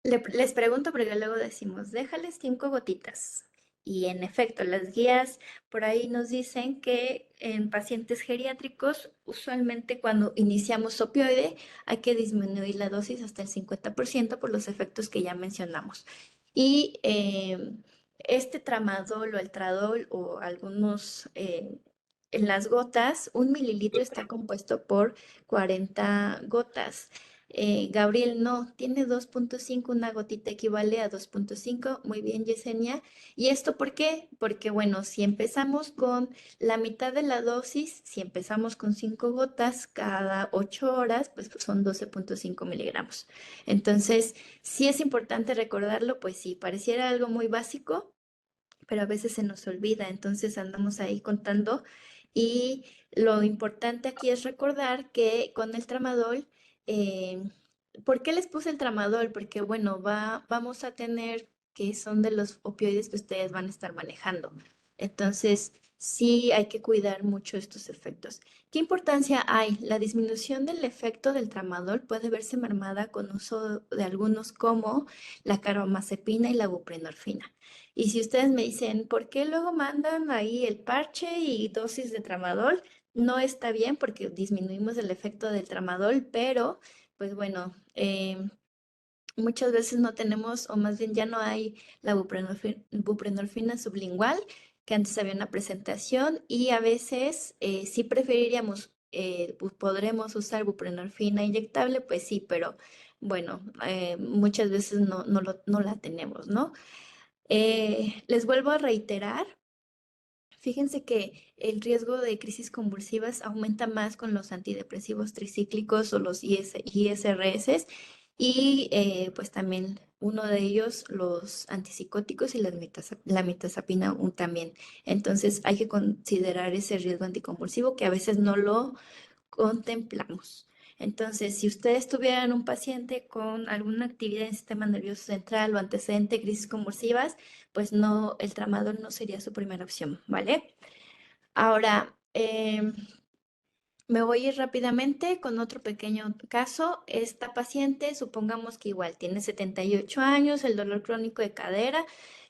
Les pregunto porque luego decimos, déjales 5 gotitas. Y en efecto, las guías por ahí nos dicen que en pacientes geriátricos, usualmente cuando iniciamos opioide, hay que disminuir la dosis hasta el 50% por los efectos que ya mencionamos. Y este tramadol o el tradol o algunos, en las gotas, 1 mililitro está compuesto por 40 gotas. Gabriel, no, tiene 2.5, una gotita equivale a 2.5. Muy bien, Yesenia. ¿Y esto por qué? Porque, bueno, si empezamos con la mitad de la dosis, si empezamos con 5 gotas cada 8 horas, pues son 12.5 miligramos. Entonces, sí es importante recordarlo, pues sí, pareciera algo muy básico, pero a veces se nos olvida, entonces andamos ahí contando. Y lo importante aquí es recordar que con el tramadol, eh, ¿Por qué les puse el tramadol? Porque, bueno, vamos a tener que son de los opioides que ustedes van a estar manejando. Entonces, sí hay que cuidar mucho estos efectos. ¿Qué importancia hay? La disminución del efecto del tramadol puede verse mermada con uso de algunos como la carbamazepina y la buprenorfina. Y si ustedes me dicen, ¿por qué luego mandan ahí el parche y dosis de tramadol? No está bien porque disminuimos el efecto del tramadol, pero pues bueno, muchas veces no tenemos, o más bien ya no hay la buprenorfina sublingual, que antes había una presentación, y a veces sí preferiríamos, podremos usar buprenorfina inyectable, pues sí, pero bueno, muchas veces no la tenemos, ¿no? Les vuelvo a reiterar. Fíjense que el riesgo de crisis convulsivas aumenta más con los antidepresivos tricíclicos o los ISRS y pues también uno de ellos los antipsicóticos y la mirtazapina también. Entonces hay que considerar ese riesgo anticonvulsivo que a veces no lo contemplamos. Entonces, si ustedes tuvieran un paciente con alguna actividad en el sistema nervioso central o antecedente de crisis convulsivas, pues no, el tramadol no sería su primera opción, ¿vale? Ahora, me voy a ir rápidamente con otro pequeño caso. Esta paciente, supongamos que igual tiene 78 años, el dolor crónico de cadera,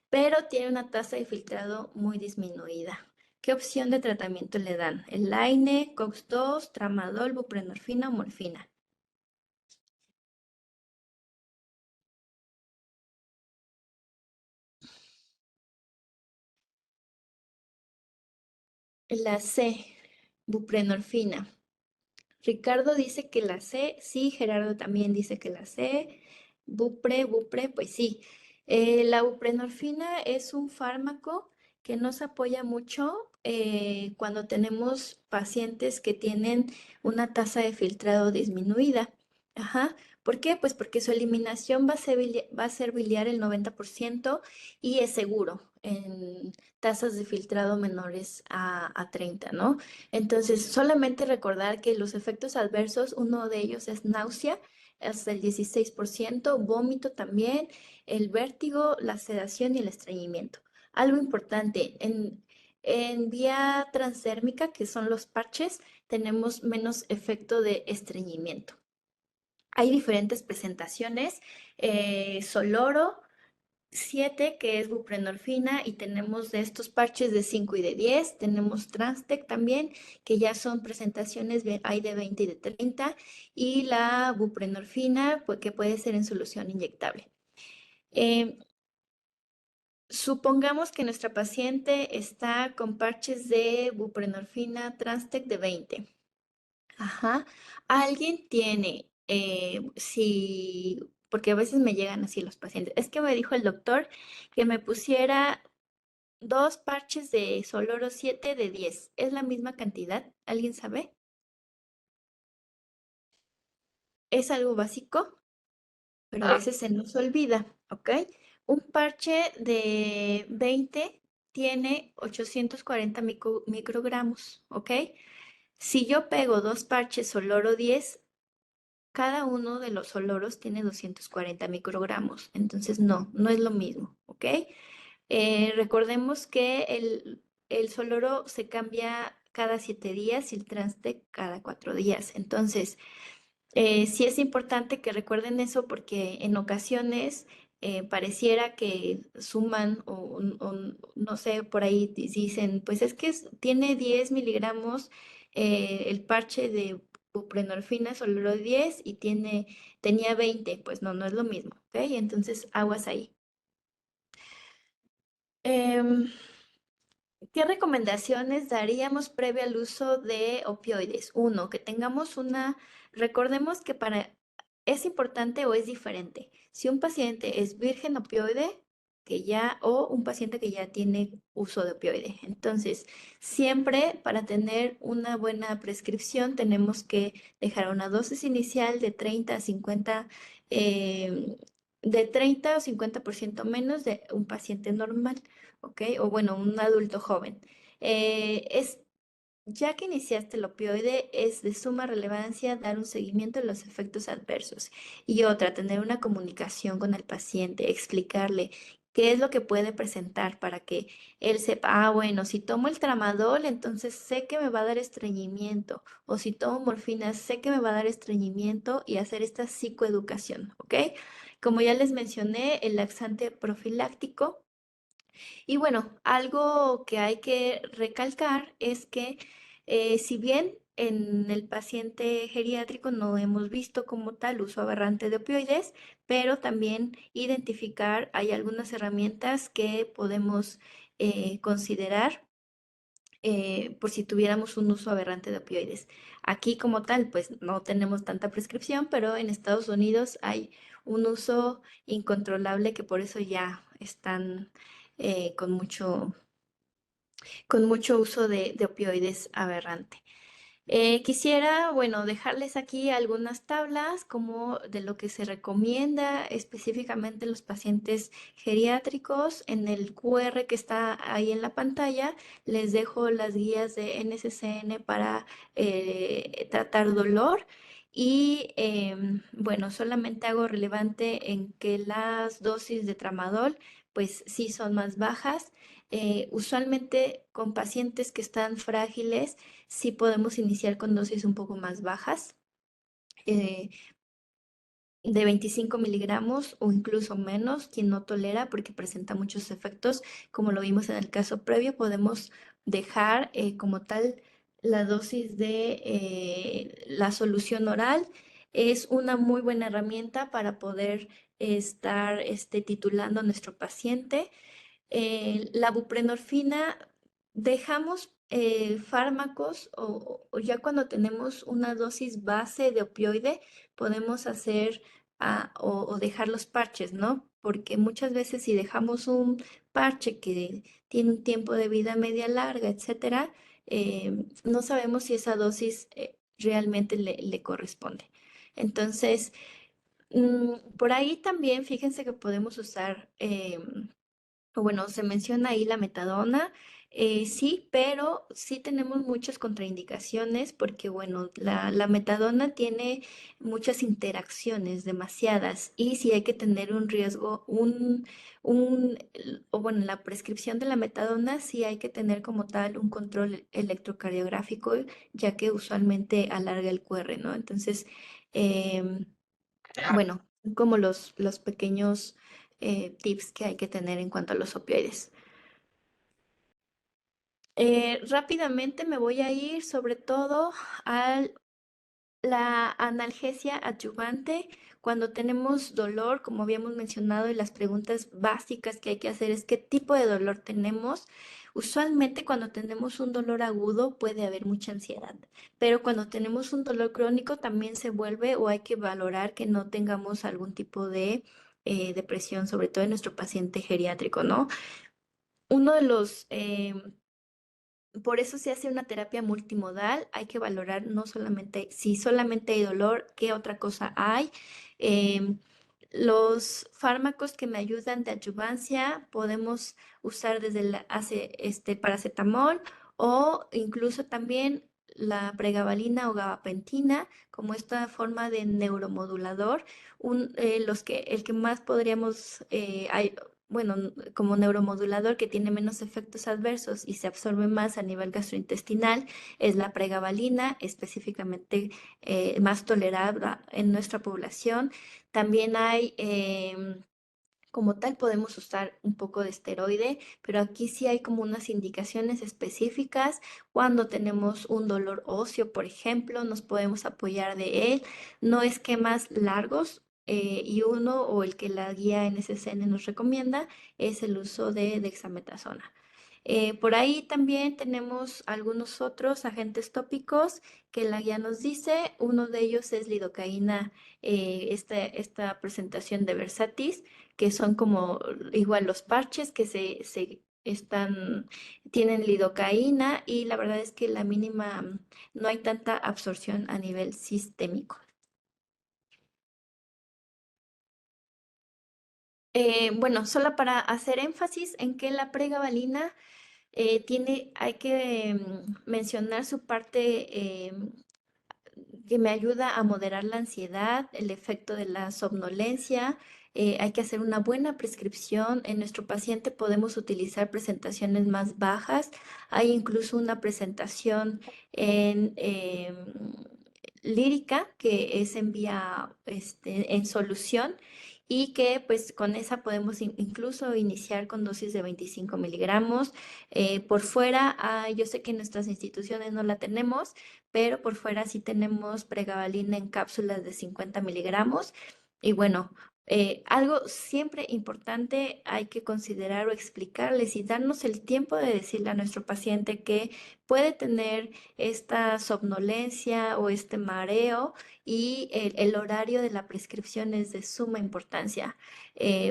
pero tiene una tasa de filtrado muy disminuida. ¿Qué opción de tratamiento le dan? ¿El Laine, COX-2, tramadol, buprenorfina o morfina? La C, buprenorfina. Ricardo dice que la C, sí, Gerardo también dice que la C, Bupre, pues sí. La buprenorfina es un fármaco que nos apoya mucho cuando tenemos pacientes que tienen una tasa de filtrado disminuida. Ajá. ¿Por qué? Pues porque su eliminación va a ser biliar el 90% y es seguro en tasas de filtrado menores a 30, ¿no? Entonces, solamente recordar que los efectos adversos, uno de ellos es náusea, hasta el 16%, vómito también, el vértigo, la sedación y el estreñimiento. Algo importante, en vía transdérmica, que son los parches, tenemos menos efecto de estreñimiento. Hay diferentes presentaciones, Soloro, 7 que es buprenorfina, y tenemos de estos parches de 5 y de 10. Tenemos Transtec también, que ya son presentaciones, hay de 20 y de 30, y la buprenorfina, pues, que puede ser en solución inyectable. Eh, Supongamos que nuestra paciente está con parches de buprenorfina Transtec de 20. Ajá. Alguien tiene, si, porque a veces me llegan así los pacientes, es que me dijo el doctor que me pusiera dos parches de Soloro 7 de 10. ¿Es la misma cantidad? ¿Alguien sabe? Es algo básico, pero a veces se nos olvida, ¿ok? Un parche de 20 tiene 840 microgramos, ¿ok? Si yo pego dos parches Soloro 10, cada uno de los soloros tiene 240 microgramos, entonces no es lo mismo, ¿ok? Recordemos que el Soloro se cambia cada 7 días y el Transtec cada 4 días. Entonces, sí es importante que recuerden eso porque en ocasiones pareciera que suman o no sé, por ahí dicen, pues es que tiene 10 miligramos el parche de buprenorfina Soloro 10 y tenía 20. Pues no es lo mismo, ¿ok? Entonces, aguas ahí. Em, ¿Qué recomendaciones daríamos previo al uso de opioides? Uno, que tengamos recordemos que es importante o es diferente. Si un paciente es virgen opioide, o un paciente que ya tiene uso de opioide. Entonces, siempre para tener una buena prescripción tenemos que dejar una dosis inicial de 30 a 50, eh, de 30 o 50% menos de un paciente normal. ¿Ok? O bueno, un adulto joven. Es Ya que iniciaste el opioide, es de suma relevancia dar un seguimiento de los efectos adversos. Y otra, tener una comunicación con el paciente, explicarle qué es lo que puede presentar para que él sepa, ah, bueno, si tomo el tramadol, entonces sé que me va a dar estreñimiento, o si tomo morfina, sé que me va a dar estreñimiento y hacer esta psicoeducación, ¿ok? Como ya les mencioné, el laxante profiláctico y bueno, algo que hay que recalcar es que si bien en el paciente geriátrico no hemos visto como tal uso aberrante de opioides, pero también identificar, hay algunas herramientas que podemos considerar por si tuviéramos un uso aberrante de opioides. Aquí como tal, pues no tenemos tanta prescripción, pero en Estados Unidos hay un uso incontrolable que por eso ya están con mucho uso de opioides aberrante. Quisiera, bueno, dejarles aquí algunas tablas como de lo que se recomienda específicamente en los pacientes geriátricos. En el QR que está ahí en la pantalla, les dejo las guías de NCCN para tratar dolor. Y bueno, solamente hago relevante en que las dosis de tramadol, pues sí son más bajas. Usualmente con pacientes que están frágiles, sí podemos iniciar con dosis un poco más bajas, eh, de 25 miligramos o incluso menos, quien no tolera porque presenta muchos efectos, como lo vimos en el caso previo, podemos dejar como tal la dosis de la solución oral. Es una muy buena herramienta para poder estar titulando a nuestro paciente. La buprenorfina, dejamos fármacos o ya cuando tenemos una dosis base de opioide, podemos hacer o dejar los parches, ¿no? Porque muchas veces si dejamos un parche que tiene un tiempo de vida media larga, etcétera, no sabemos si esa dosis realmente le corresponde. Entonces, por ahí también fíjense que podemos usar bueno, se menciona ahí la metadona, sí, pero sí tenemos muchas contraindicaciones porque, bueno, la metadona tiene muchas interacciones, demasiadas, y sí hay que tener un riesgo, o bueno, la prescripción de la metadona sí hay que tener como tal un control electrocardiográfico, ya que usualmente alarga el QR, ¿no? Entonces, em, bueno, como los pequeños tips que hay que tener en cuanto a los opioides. Rápidamente me voy a ir sobre todo a la analgesia adyuvante. Cuando tenemos dolor, como habíamos mencionado, y las preguntas básicas que hay que hacer es qué tipo de dolor tenemos. Usualmente cuando tenemos un dolor agudo puede haber mucha ansiedad, pero cuando tenemos un dolor crónico también se vuelve o hay que valorar que no tengamos algún tipo de depresión, sobre todo en nuestro paciente geriátrico, ¿no? Uno de los por eso se hace una terapia multimodal. Hay que valorar no solamente si solamente hay dolor, qué otra cosa hay. Em, los fármacos que me ayudan de adyuvancia podemos usar desde paracetamol o incluso también la pregabalina o gabapentina como esta forma de neuromodulador. El que más podríamos bueno, como neuromodulador que tiene menos efectos adversos y se absorbe más a nivel gastrointestinal, es la pregabalina, específicamente más tolerada en nuestra población. También hay, como tal, podemos usar un poco de esteroide, pero aquí sí hay como unas indicaciones específicas. Cuando tenemos un dolor óseo, por ejemplo, nos podemos apoyar de él. No esquemas largos. Y uno o el que la guía NCCN nos recomienda es el uso de dexametasona. Por ahí también tenemos algunos otros agentes tópicos que la guía nos dice. Uno de ellos es lidocaína, esta presentación de Versatis, que son como igual los parches que tienen lidocaína y la verdad es que la mínima, no hay tanta absorción a nivel sistémico. Bueno, solo para hacer énfasis en que la pregabalina hay que mencionar su parte que me ayuda a moderar la ansiedad, el efecto de la somnolencia. Hay que hacer una buena prescripción. En nuestro paciente podemos utilizar presentaciones más bajas. Hay incluso una presentación en lírica que es en vía en solución y que pues con esa podemos incluso iniciar con dosis de 25 miligramos. Por fuera, yo sé que en nuestras instituciones no la tenemos, pero por fuera sí tenemos pregabalina en cápsulas de 50 miligramos. Y bueno, algo siempre importante hay que considerar o explicarles y darnos el tiempo de decirle a nuestro paciente que puede tener esta somnolencia o este mareo y el horario de la prescripción es de suma importancia,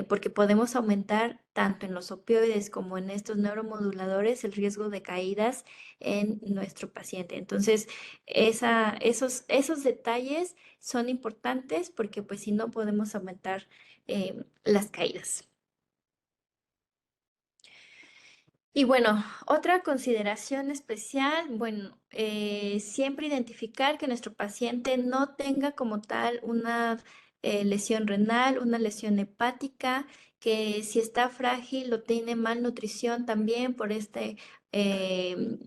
porque podemos aumentar tanto en los opioides como en estos neuromoduladores el riesgo de caídas en nuestro paciente. Entonces, esos detalles son importantes porque pues si no podemos aumentar las caídas. Y bueno, otra consideración especial, bueno, siempre identificar que nuestro paciente no tenga como tal una lesión renal, una lesión hepática, que si está frágil o tiene malnutrición también por eh,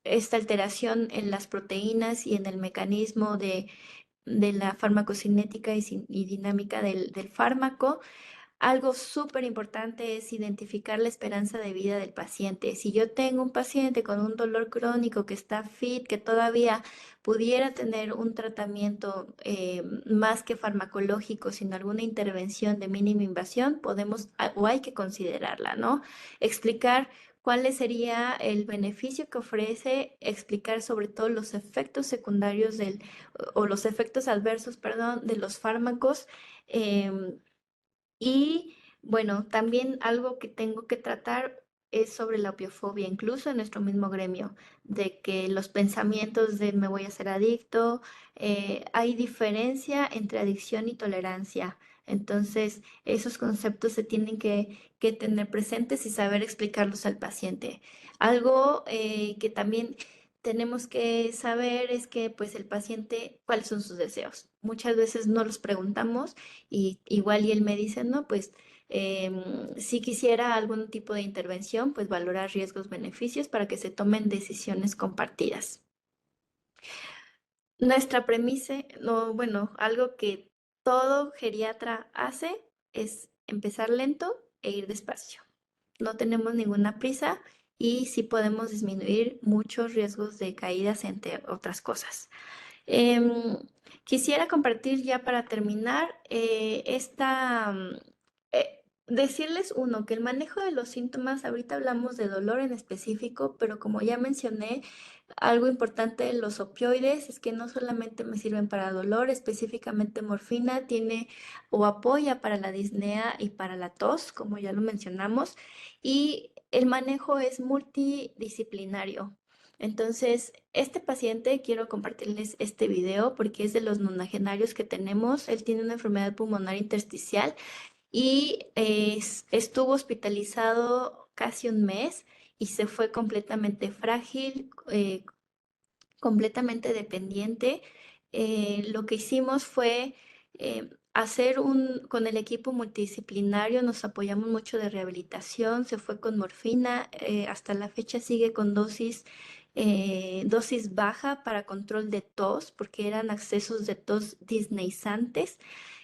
esta alteración en las proteínas y en el mecanismo de la farmacocinética y dinámica del fármaco. Algo súper importante es identificar la esperanza de vida del paciente. Si yo tengo un paciente con un dolor crónico que está fit, que todavía pudiera tener un tratamiento más que farmacológico, sin alguna intervención de mínima invasión, podemos o hay que considerarla, ¿no? Explicar cuál sería el beneficio que ofrece, explicar sobre todo los efectos secundarios o los efectos adversos, perdón, de los fármacos. em, y bueno, también algo que tengo que tratar es sobre la opiofobia, incluso en nuestro mismo gremio, de que los pensamientos de me voy a ser adicto, hay diferencia entre adicción y tolerancia. Entonces, esos conceptos se tienen que tener presentes y saber explicarlos al paciente. Algo que también tenemos que saber es que pues el paciente, cuáles son sus deseos. Muchas veces no los preguntamos y igual y él me dice, no, pues si quisiera algún tipo de intervención, pues valorar riesgos, beneficios para que se tomen decisiones compartidas. Nuestra premisa, no, bueno, algo que todo geriatra hace es empezar lento e ir despacio. No tenemos ninguna prisa y sí podemos disminuir muchos riesgos de caídas, entre otras cosas. Em, Quisiera compartir ya para terminar decirles uno, que el manejo de los síntomas, ahorita hablamos de dolor en específico, pero como ya mencioné, algo importante de los opioides es que no solamente me sirven para dolor, específicamente morfina tiene o apoya para la disnea y para la tos, como ya lo mencionamos, y el manejo es multidisciplinario. Entonces, este paciente, quiero compartirles este video porque es de los nonagenarios que tenemos. Él tiene una enfermedad pulmonar intersticial y estuvo hospitalizado casi un mes y se fue completamente frágil, completamente dependiente. Lo que hicimos fue hacer con el equipo multidisciplinario, nos apoyamos mucho de rehabilitación, se fue con morfina, hasta la fecha sigue con dosis baja para control de tos, porque eran accesos de tos disneizantes.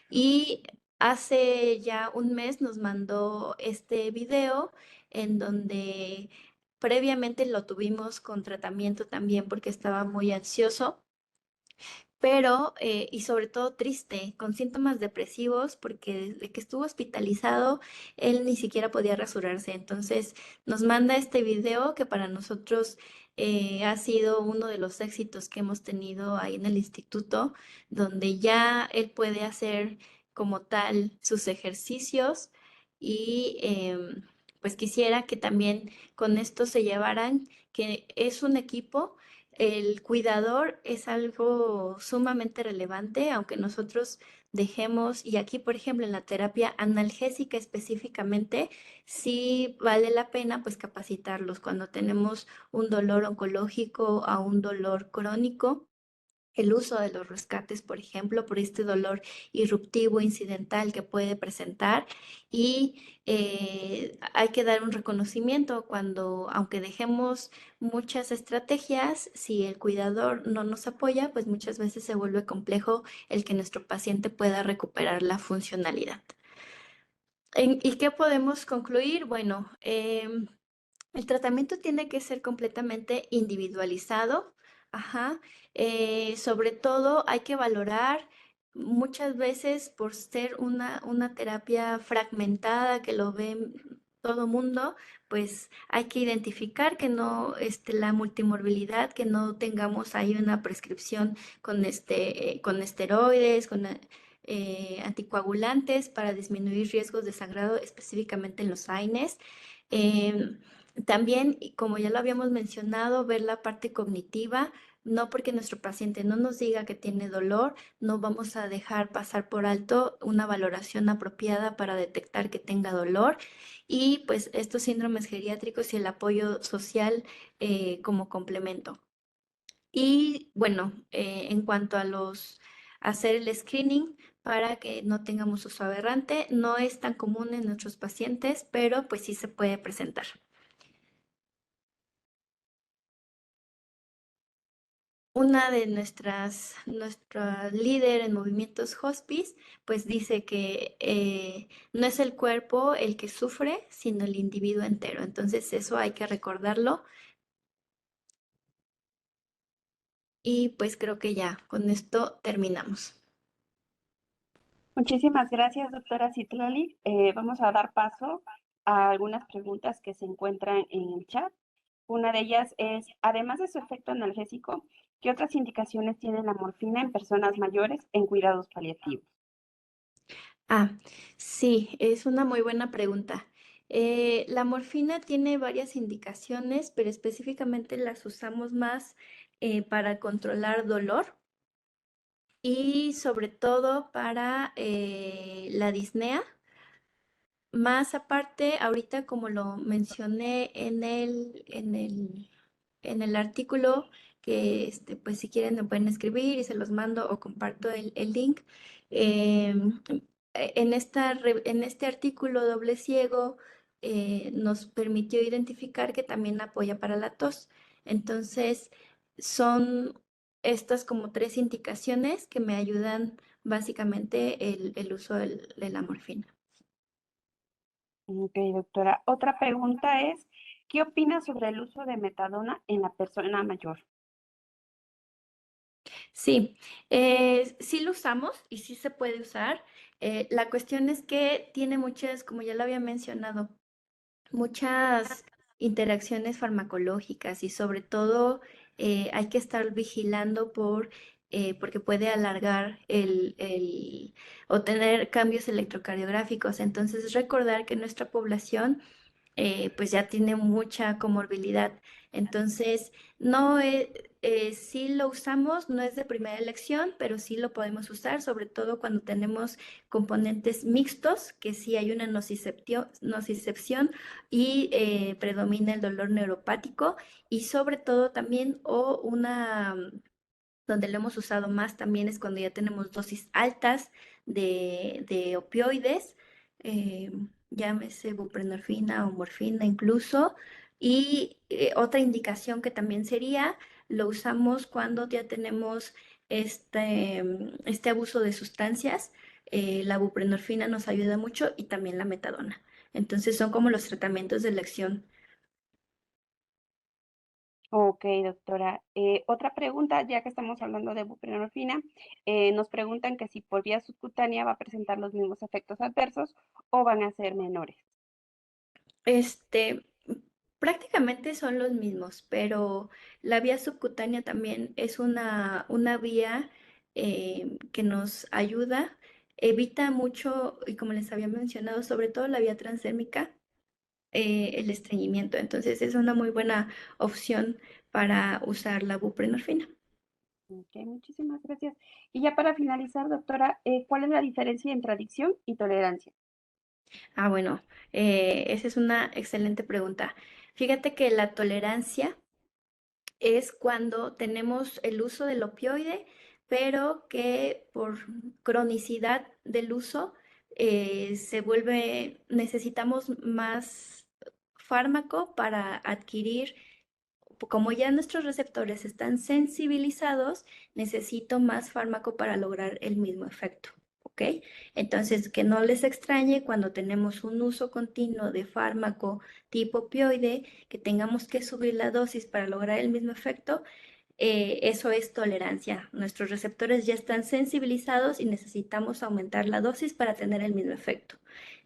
Y hace ya un mes nos mandó este video en donde previamente lo tuvimos con tratamiento también porque estaba muy ansioso, pero y sobre todo triste, con síntomas depresivos, porque desde que estuvo hospitalizado, él ni siquiera podía rasurarse. Entonces nos manda este video que para nosotros ha sido uno de los éxitos que hemos tenido ahí en el instituto, donde ya él puede hacer como tal sus ejercicios y pues quisiera que también con esto se llevaran que es un equipo. el cuidador es algo sumamente relevante, aunque nosotros dejemos, y aquí, por ejemplo, en la terapia analgésica específicamente, sí vale la pena pues capacitarlos cuando tenemos un dolor oncológico a un dolor crónico. El uso de los rescates, por ejemplo, por este dolor irruptivo, incidental que puede presentar. Y hay que dar un reconocimiento cuando, aunque dejemos muchas estrategias, si el cuidador no nos apoya, pues muchas veces se vuelve complejo el que nuestro paciente pueda recuperar la funcionalidad. ¿Y qué podemos concluir? Bueno, el tratamiento tiene que ser completamente individualizado, ajá. Sobre todo hay que valorar muchas veces por ser una terapia fragmentada que lo ve todo mundo, pues hay que identificar que no, la multimorbilidad, que no tengamos ahí una prescripción con esteroides, con anticoagulantes para disminuir riesgos de sangrado específicamente en los AINES. Em, También, y como ya lo habíamos mencionado, ver la parte cognitiva. No porque nuestro paciente no nos diga que tiene dolor, no vamos a dejar pasar por alto una valoración apropiada para detectar que tenga dolor. Y pues estos síndromes geriátricos y el apoyo social como complemento. Y bueno, en cuanto a hacer el screening para que no tengamos uso aberrante, no es tan común en nuestros pacientes, pero pues sí se puede presentar. Una de nuestra líder en movimientos hospice, pues dice que no es el cuerpo el que sufre, sino el individuo entero. Entonces eso hay que recordarlo y pues creo que ya con esto terminamos. Muchísimas gracias, doctora Citlali. Vamos a dar paso a algunas preguntas que se encuentran en el chat. Una de ellas es, además de su efecto analgésico, ¿qué otras indicaciones tiene la morfina en personas mayores en cuidados paliativos? Ah, sí, es una muy buena pregunta. La morfina tiene varias indicaciones, pero específicamente las usamos más para controlar dolor y sobre todo para la disnea. Más aparte, ahorita como lo mencioné en el artículo, que pues si quieren me pueden escribir y se los mando o comparto el link. em, en este artículo doble ciego nos permitió identificar que también apoya para la tos. Entonces, son estas como tres indicaciones que me ayudan básicamente el uso de la morfina. Ok, doctora. Otra pregunta es, ¿qué opina sobre el uso de metadona en la persona mayor? Sí, sí lo usamos y sí se puede usar. La cuestión es que tiene muchas, como ya lo había mencionado, muchas interacciones farmacológicas y sobre todo hay que estar vigilando porque puede alargar o tener cambios electrocardiográficos. Entonces, recordar que nuestra población pues ya tiene mucha comorbilidad. Entonces, no sí lo usamos, no es de primera elección, pero sí lo podemos usar, sobre todo cuando tenemos componentes mixtos, que sí hay una nocicepción y predomina el dolor neuropático y sobre todo también o donde lo hemos usado más también es cuando ya tenemos dosis altas de opioides, eh, llámese buprenorfina o morfina incluso. Y otra indicación que también sería, lo usamos cuando ya tenemos este abuso de sustancias. La buprenorfina nos ayuda mucho y también la metadona. Entonces son como los tratamientos de elección. Ok, doctora. Otra pregunta, ya que estamos hablando de buprenorfina, nos preguntan que si por vía subcutánea va a presentar los mismos efectos adversos o van a ser menores. Este, Prácticamente son los mismos, pero la vía subcutánea también es una vía que nos ayuda, evita mucho, y como les había mencionado, sobre todo la vía transdérmica, el estreñimiento. Entonces es una muy buena opción para usar la buprenorfina. Ok, muchísimas gracias. Y ya para finalizar, doctora, ¿cuál es la diferencia entre adicción y tolerancia? Bueno, esa es una excelente pregunta. Fíjate que la tolerancia es cuando tenemos el uso del opioide, pero que por cronicidad del uso necesitamos más fármaco para adquirir, como ya nuestros receptores están sensibilizados, necesito más fármaco para lograr el mismo efecto. ¿Ok? Entonces, que no les extrañe cuando tenemos un uso continuo de fármaco tipo opioide, que tengamos que subir la dosis para lograr el mismo efecto. Eso es tolerancia. Nuestros receptores ya están sensibilizados y necesitamos aumentar la dosis para tener el mismo efecto.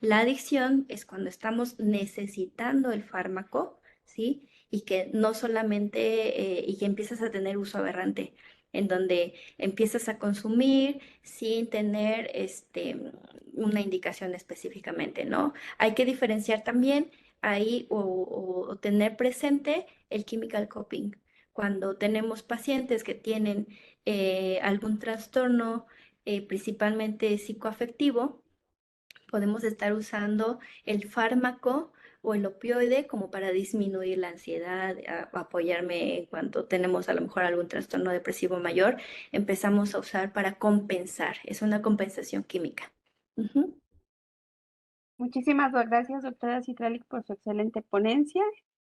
La adicción es cuando estamos necesitando el fármaco, ¿sí? Y que no solamente, y que empiezas a tener uso aberrante, en donde empiezas a consumir sin tener una indicación específicamente, ¿no? Hay que diferenciar también ahí o tener presente el chemical coping. Cuando tenemos pacientes que tienen algún trastorno, principalmente psicoafectivo, podemos estar usando el fármaco o el opioide como para disminuir la ansiedad, apoyarme cuando tenemos a lo mejor algún trastorno depresivo mayor, empezamos a usar para compensar. Es una compensación química. Ujú. Muchísimas gracias, doctora Citlali, por su excelente ponencia.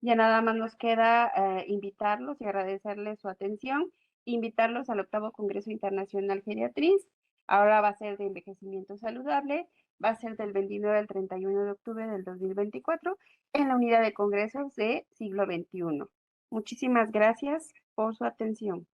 Ya nada más nos queda invitarlos y agradecerles su atención, invitarlos al 8º Congreso Internacional Geriatriz. Ahora va a ser de envejecimiento saludable, va a ser del 29 al 31 de octubre del 2024 en la unidad de congresos de siglo XXI. Muchísimas gracias por su atención.